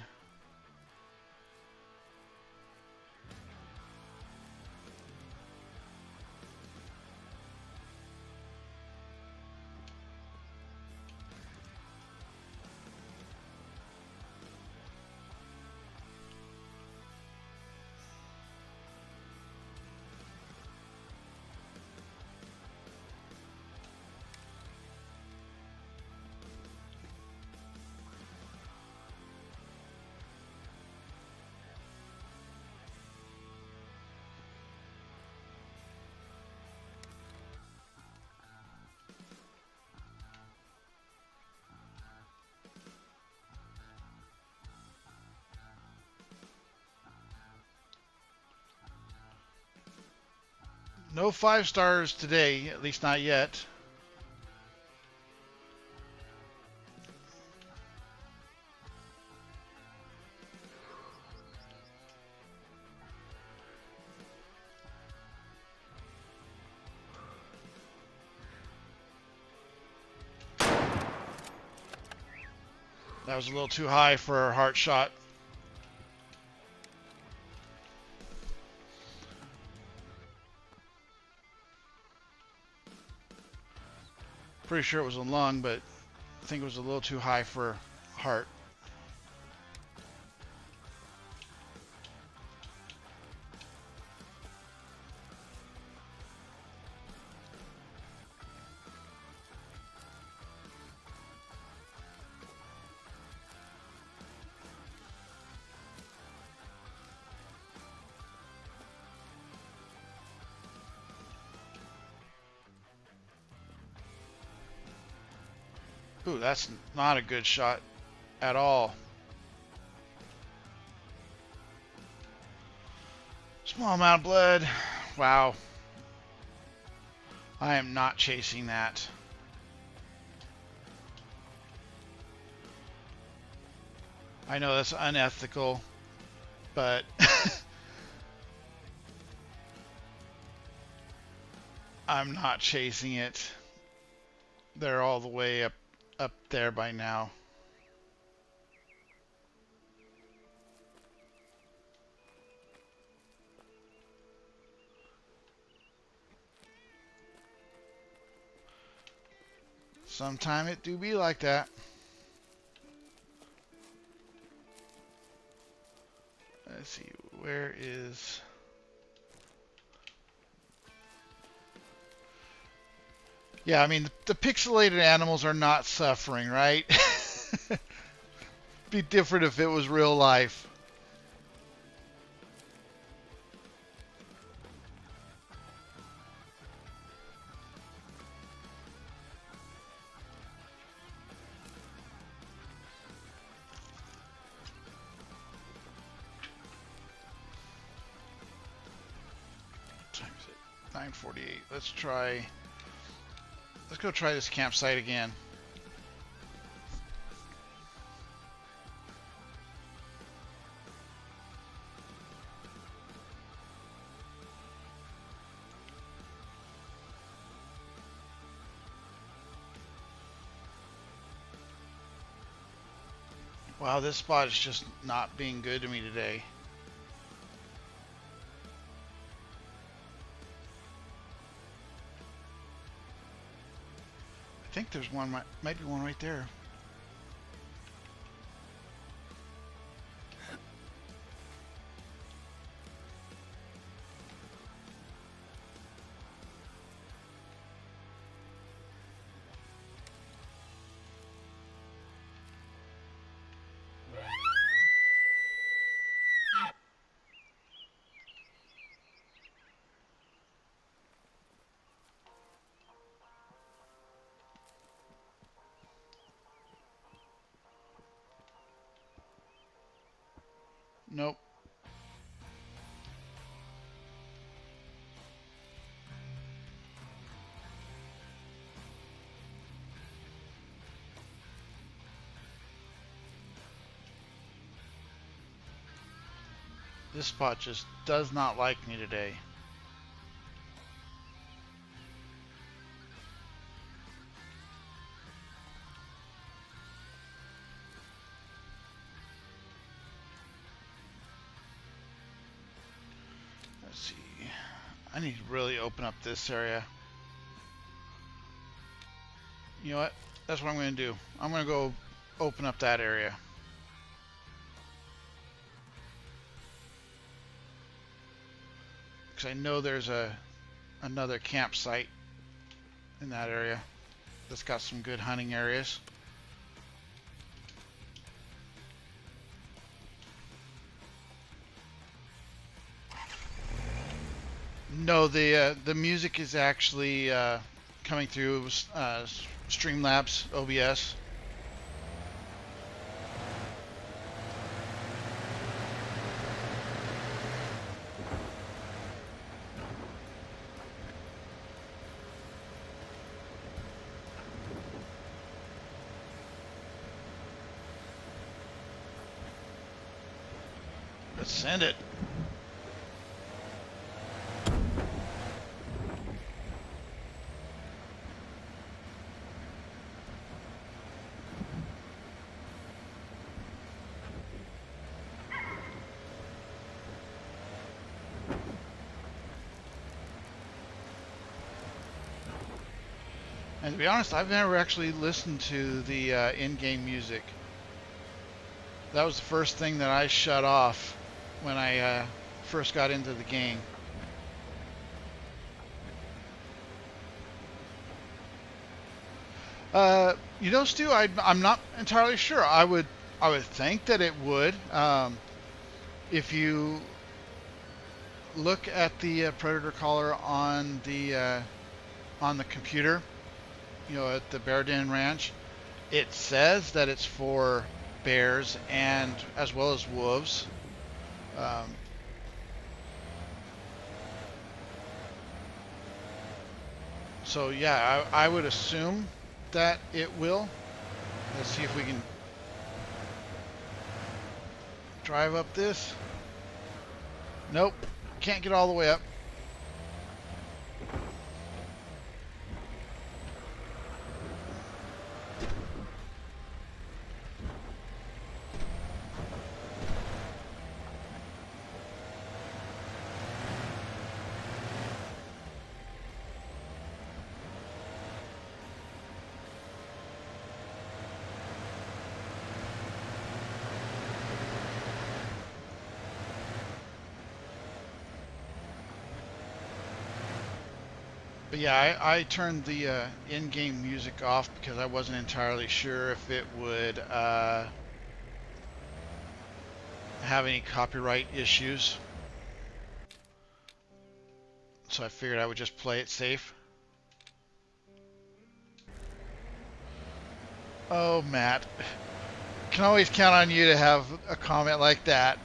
No 5 stars today, at least not yet. That was a little too high for a heart shot. Pretty sure it was a lung, but I think it was a little too high for heart. Ooh, that's not a good shot at all. Small amount of blood. Wow. I am not chasing that. I know that's unethical, but I'm not chasing it. They're all the way up there by now. Sometime it do be like that. Let's see, where is... Yeah, I mean, the pixelated animals are not suffering, right? Be different if it was real life. What time is it? 9:48. Let's go try this campsite again. Wow, this spot is just not being good to me today. I think there's one, might be one right there. Nope. This spot just does not like me today. see. I need to really open up this area. You know what? That's what I'm going to do. I'm going to go open up that area. Because I know there's another campsite in that area that's got some good hunting areas. No, the music is actually coming through Streamlabs OBS. Let's send it. And to be honest, I've never actually listened to the in-game music. That was the first thing that I shut off when I first got into the game. You know, Stu, I'm not entirely sure. I would think that it would. If you look at the Predator collar on the computer, you know, at the Bear Den Ranch, it says that it's for bears and as well as wolves. So yeah, I would assume that it will. Let's see if we can drive up this. Nope, can't get all the way up. But yeah, I turned the in-game music off because I wasn't entirely sure if it would have any copyright issues. So I figured I would just play it safe. Oh, Matt. Can always count on you to have a comment like that.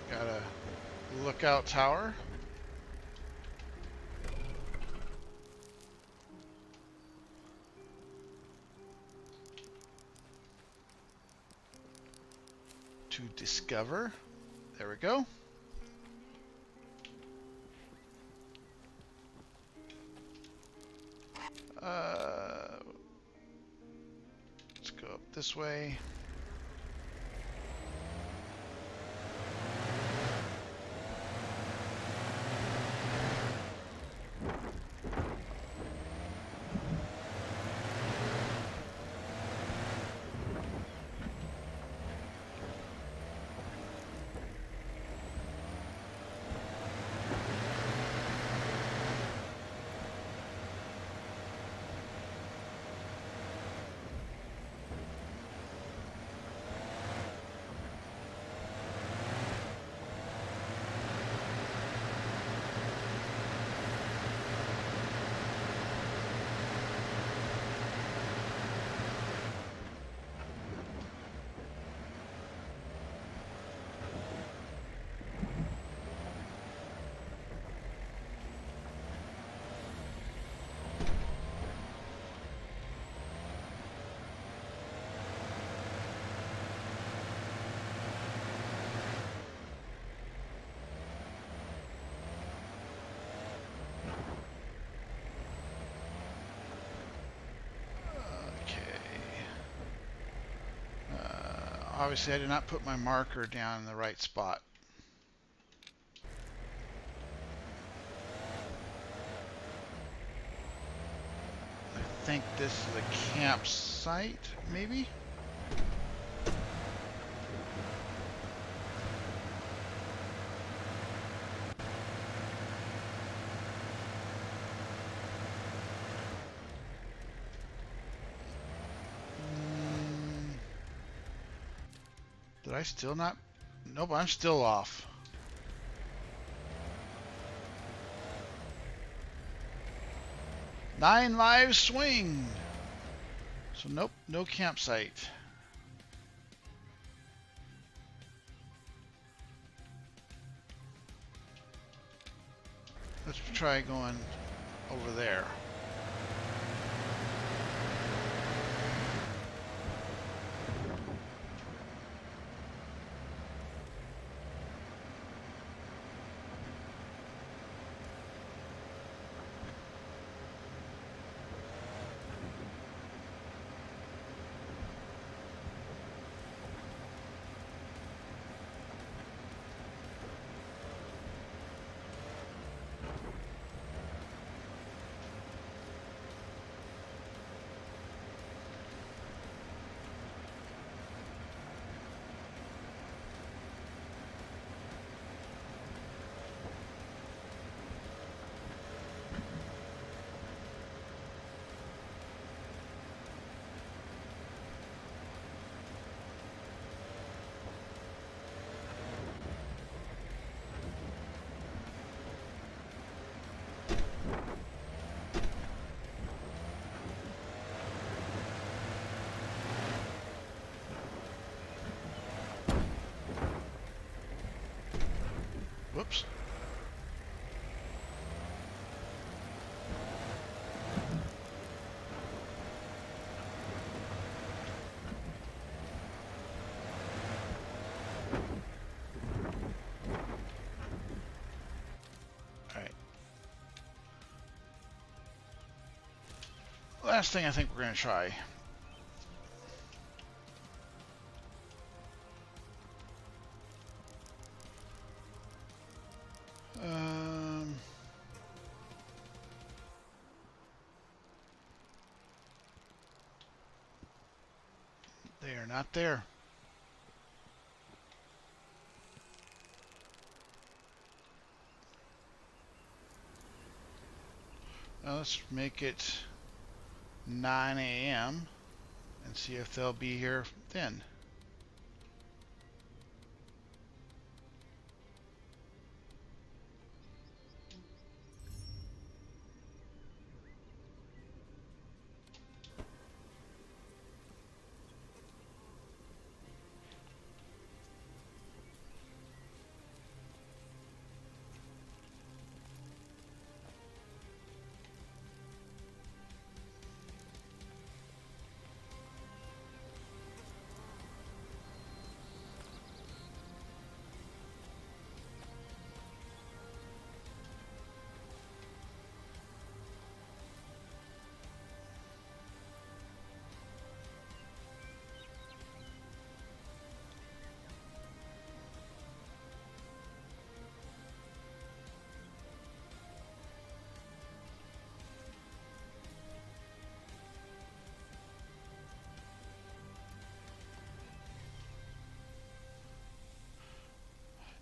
Got a lookout tower. To discover. There we go. Let's go up this way. Obviously, I did not put my marker down in the right spot. I think this is a campsite, maybe? Did I still not? Nope, I'm still off. Nine lives swing. So nope, no campsite. Let's try going over there. Whoops. All right. Last thing I think we're going to try. They are not there. Now let's make it 9 a.m. and see if they'll be here then.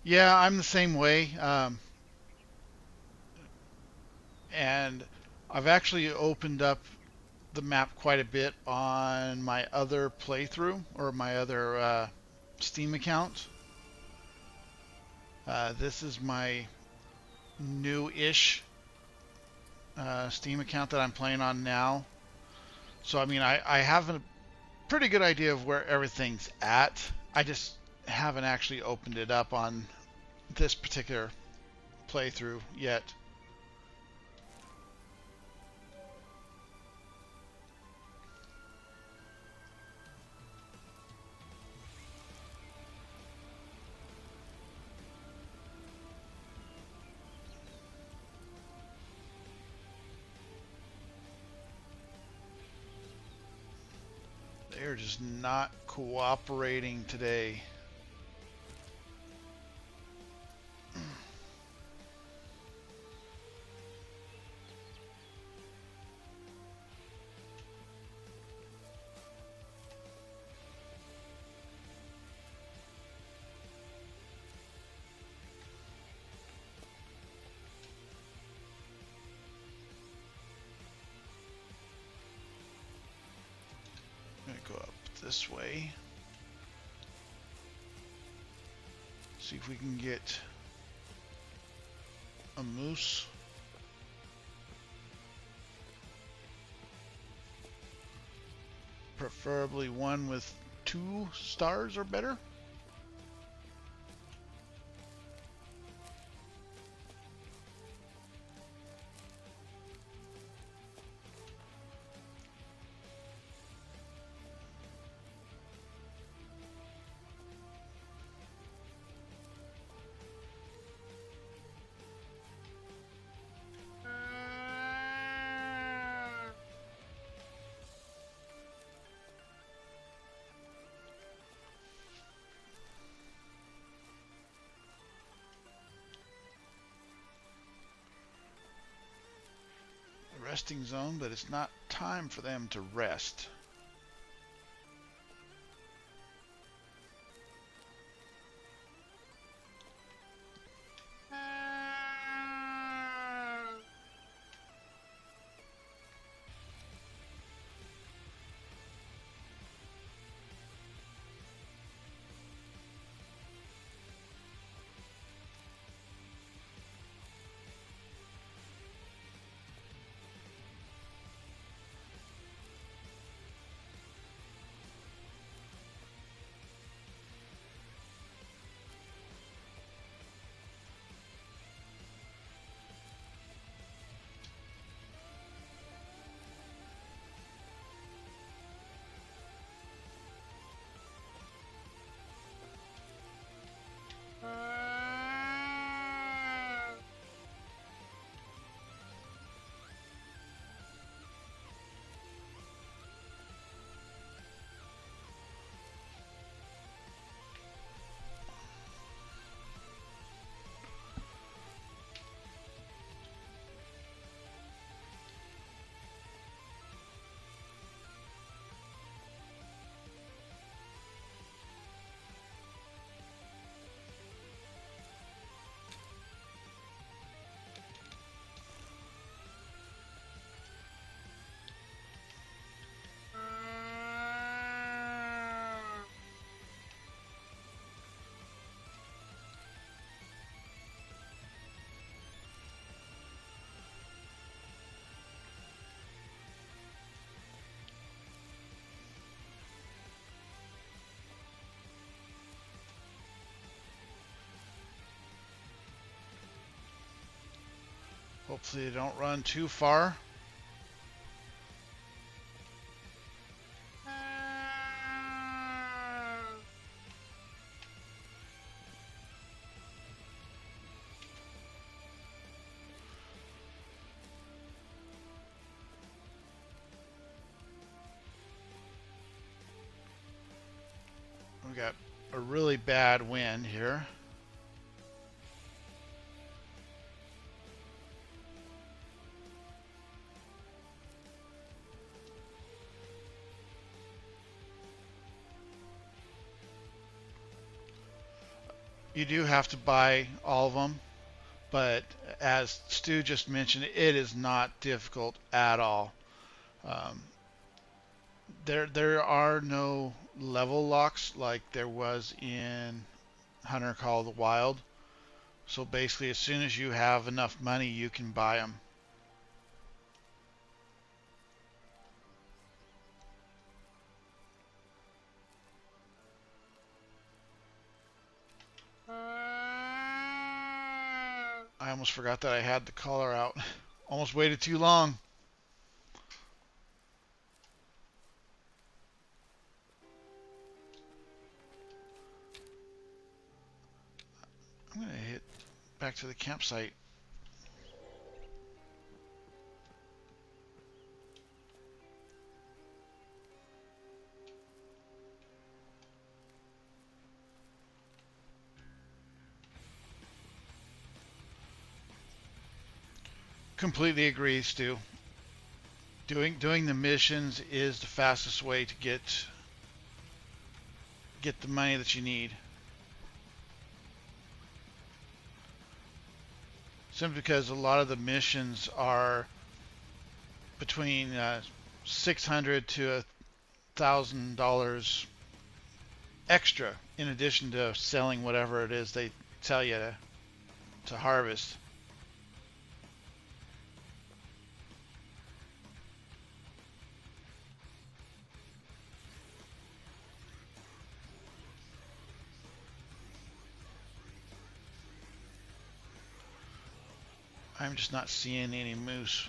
Yeah, I'm the same way. And I've actually opened up the map quite a bit on my other playthrough or my other Steam account. This is my new-ish Steam account that I'm playing on now. So, I mean, I have a pretty good idea of where everything's at. I just haven't actually opened it up on this particular playthrough yet. They're They're just not cooperating today. I'm gonna go up this way. See if we can get a moose. Preferably one with 2 stars or better. Resting zone, but it's not time for them to rest. Hopefully they don't run too far. We got a really bad wind here. You do have to buy all of them, but as Stu just mentioned, it is not difficult at all. Um, there are no level locks like there was in Hunter Call of the Wild. So basically, as soon as you have enough money, you can buy them. I almost forgot that I had the collar out. Almost waited too long. I'm going to hit back to the campsite. Completely agree, Stu. Doing the missions is the fastest way to get the money that you need. Simply because a lot of the missions are between $600 to $1,000 extra in addition to selling whatever it is they tell you to harvest. I'm just not seeing any moose.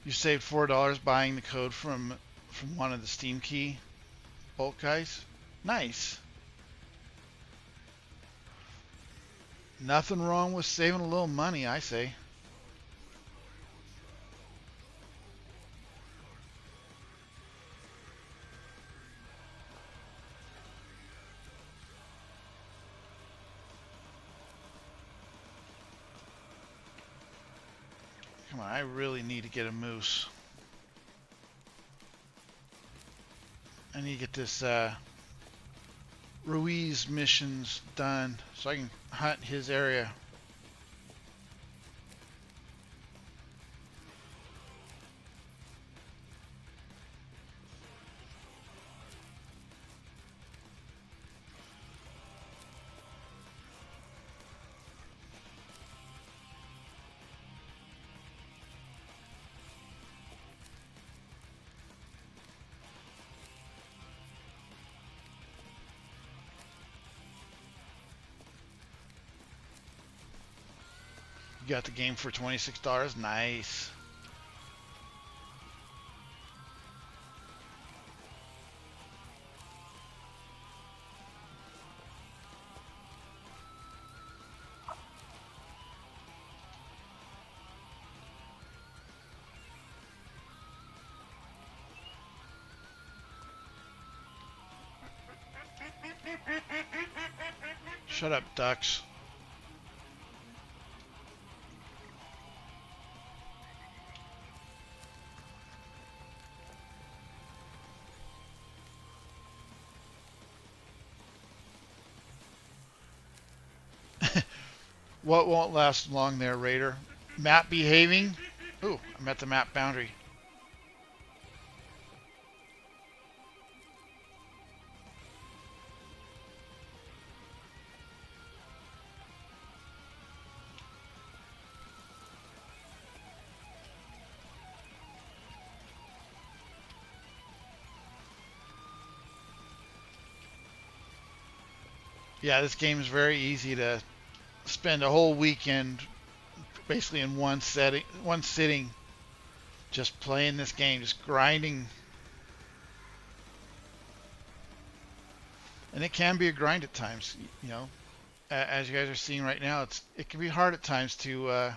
You saved $4 buying the code from one of the Steam Key bulk guys. Nice. Nothing wrong with saving a little money, I say. Come on, I really need to get a moose. I need to get this Ruiz missions done so I can hunt his area. You got the game for $26. Nice. Shut up, ducks. What won't last long there, Raider? Map behaving? Ooh, I'm at the map boundary. Yeah, this game is very easy to spend a whole weekend basically in one sitting, just playing this game, just grinding. And it can be a grind at times, you know. As you guys are seeing right now, it can be hard at times to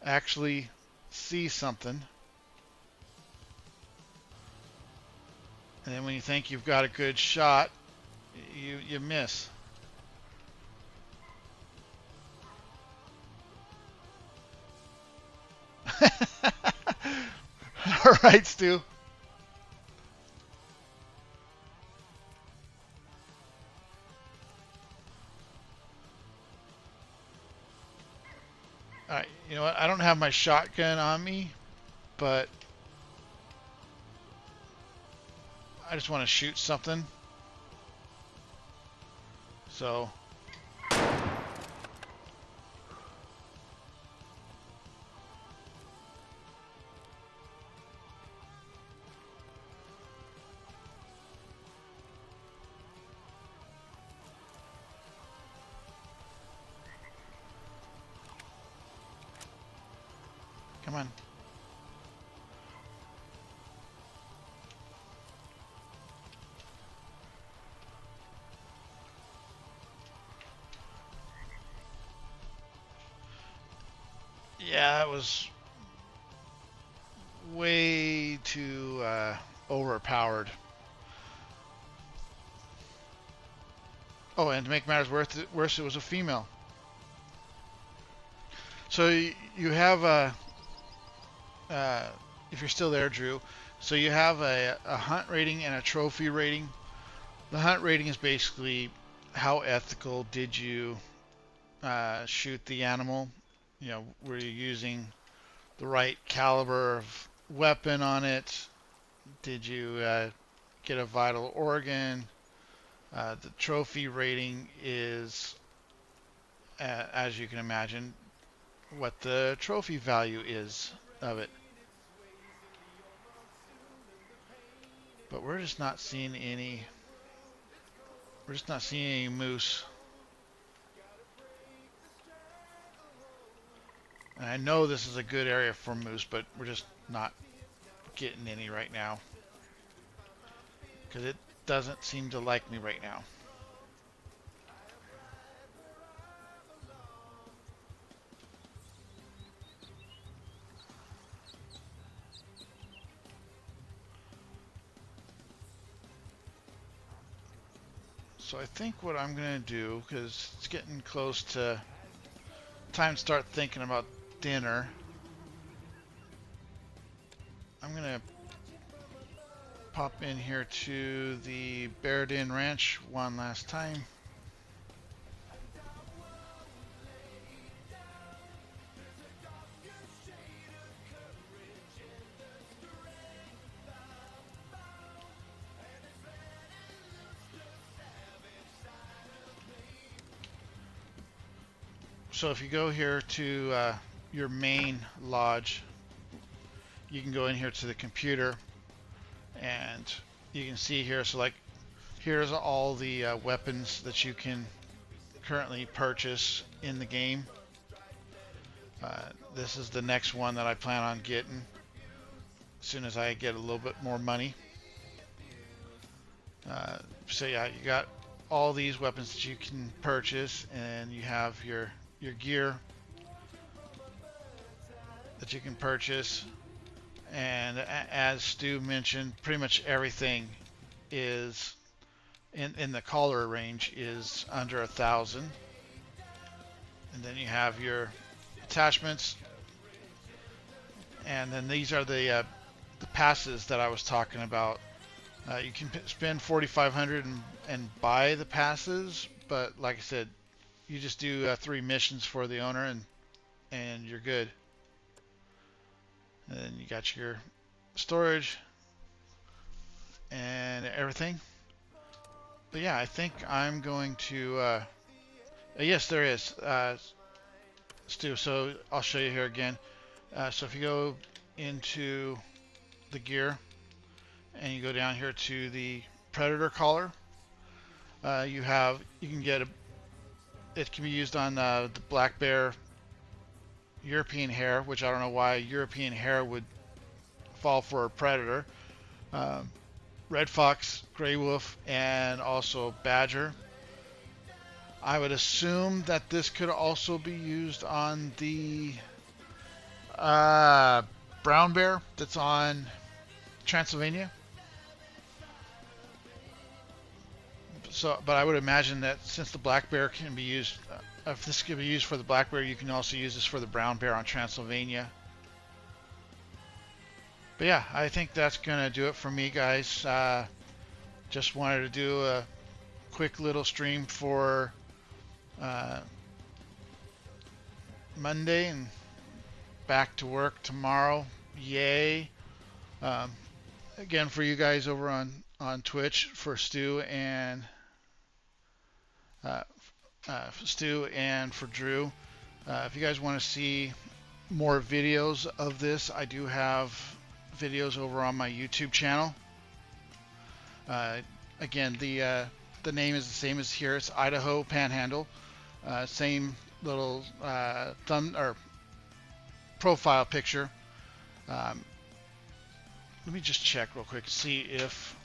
actually see something. And then when you think you've got a good shot, you miss. All right, Stu. All right, you know what? I don't have my shotgun on me, but I just want to shoot something. So come on. Yeah, that was way too overpowered. Oh, and to make matters worse, it was a female. So you have if you're still there, Drew, so you have a hunt rating and a trophy rating. The hunt rating is basically how ethical did you shoot the animal. You know, were you using the right caliber of weapon on it? Did you get a vital organ? The trophy rating is, as you can imagine, what the trophy value is of it. But we're just not seeing any. We're just not seeing any moose. And I know this is a good area for moose, but we're just not getting any right now. Because it doesn't seem to like me right now. So I think what I'm going to do, because it's getting close to time to start thinking about dinner, I'm going to pop in here to the Bear Den Ranch one last time. So if you go here to your main lodge, you can go in here to the computer and you can see here, so like here's all the weapons that you can currently purchase in the game. This is the next one that I plan on getting as soon as I get a little bit more money. So yeah, you got all these weapons that you can purchase, and you have your gear that you can purchase. And as Stu mentioned, pretty much everything is in the collar range is under 1,000. And then you have your attachments, and then these are the passes that I was talking about. You can spend 4,500 and buy the passes, but like I said, you just do 3 missions for the owner, and you're good. And then you got your storage and everything. But yeah, I think I'm going to. Yes, there is. Stu, so I'll show you here again. So if you go into the gear and you go down here to the Predator collar, you can get it can be used on the black bear European hare, which I don't know why European hare would fall for a predator. Red fox, gray wolf, and also badger. I would assume that this could also be used on the brown bear that's on Transylvania. So, but I would imagine that since the black bear can be used, if this can be used for the black bear, you can also use this for the brown bear on Transylvania. But yeah, I think that's gonna do it for me, guys. Just wanted to do a quick little stream for Monday, and back to work tomorrow. Yay! Again, for you guys over on Twitch, for Stu and for Drew. If you guys want to see more videos of this, I do have videos over on my YouTube channel. Again, the name is the same as here. It's Idaho Panhandle. Same little thumb or profile picture. Let me just check real quick, see if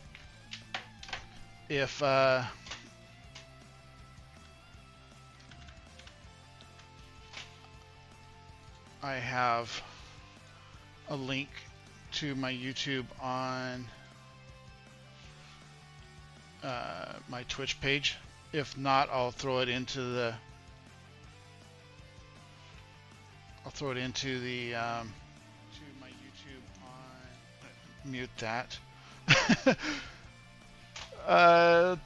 I have a link to my YouTube on my Twitch page. If not, I'll throw it into the to my YouTube on, mute that.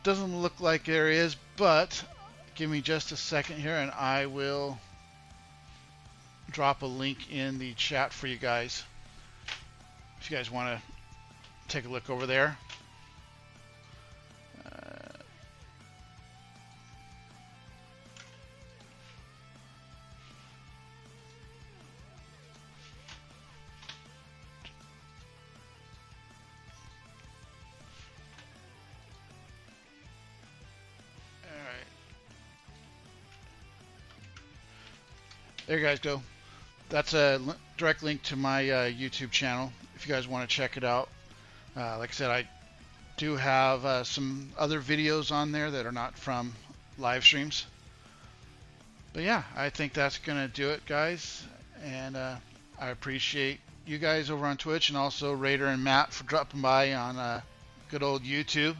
Doesn't look like there is, but give me just a second here and I will drop a link in the chat for you guys if you guys want to take a look over there. There you guys go. That's a direct link to my YouTube channel if you guys want to check it out. Like I said, I do have some other videos on there that are not from live streams. But yeah, I think that's going to do it, guys. And I appreciate you guys over on Twitch, and also Raider and Matt for dropping by on good old YouTube.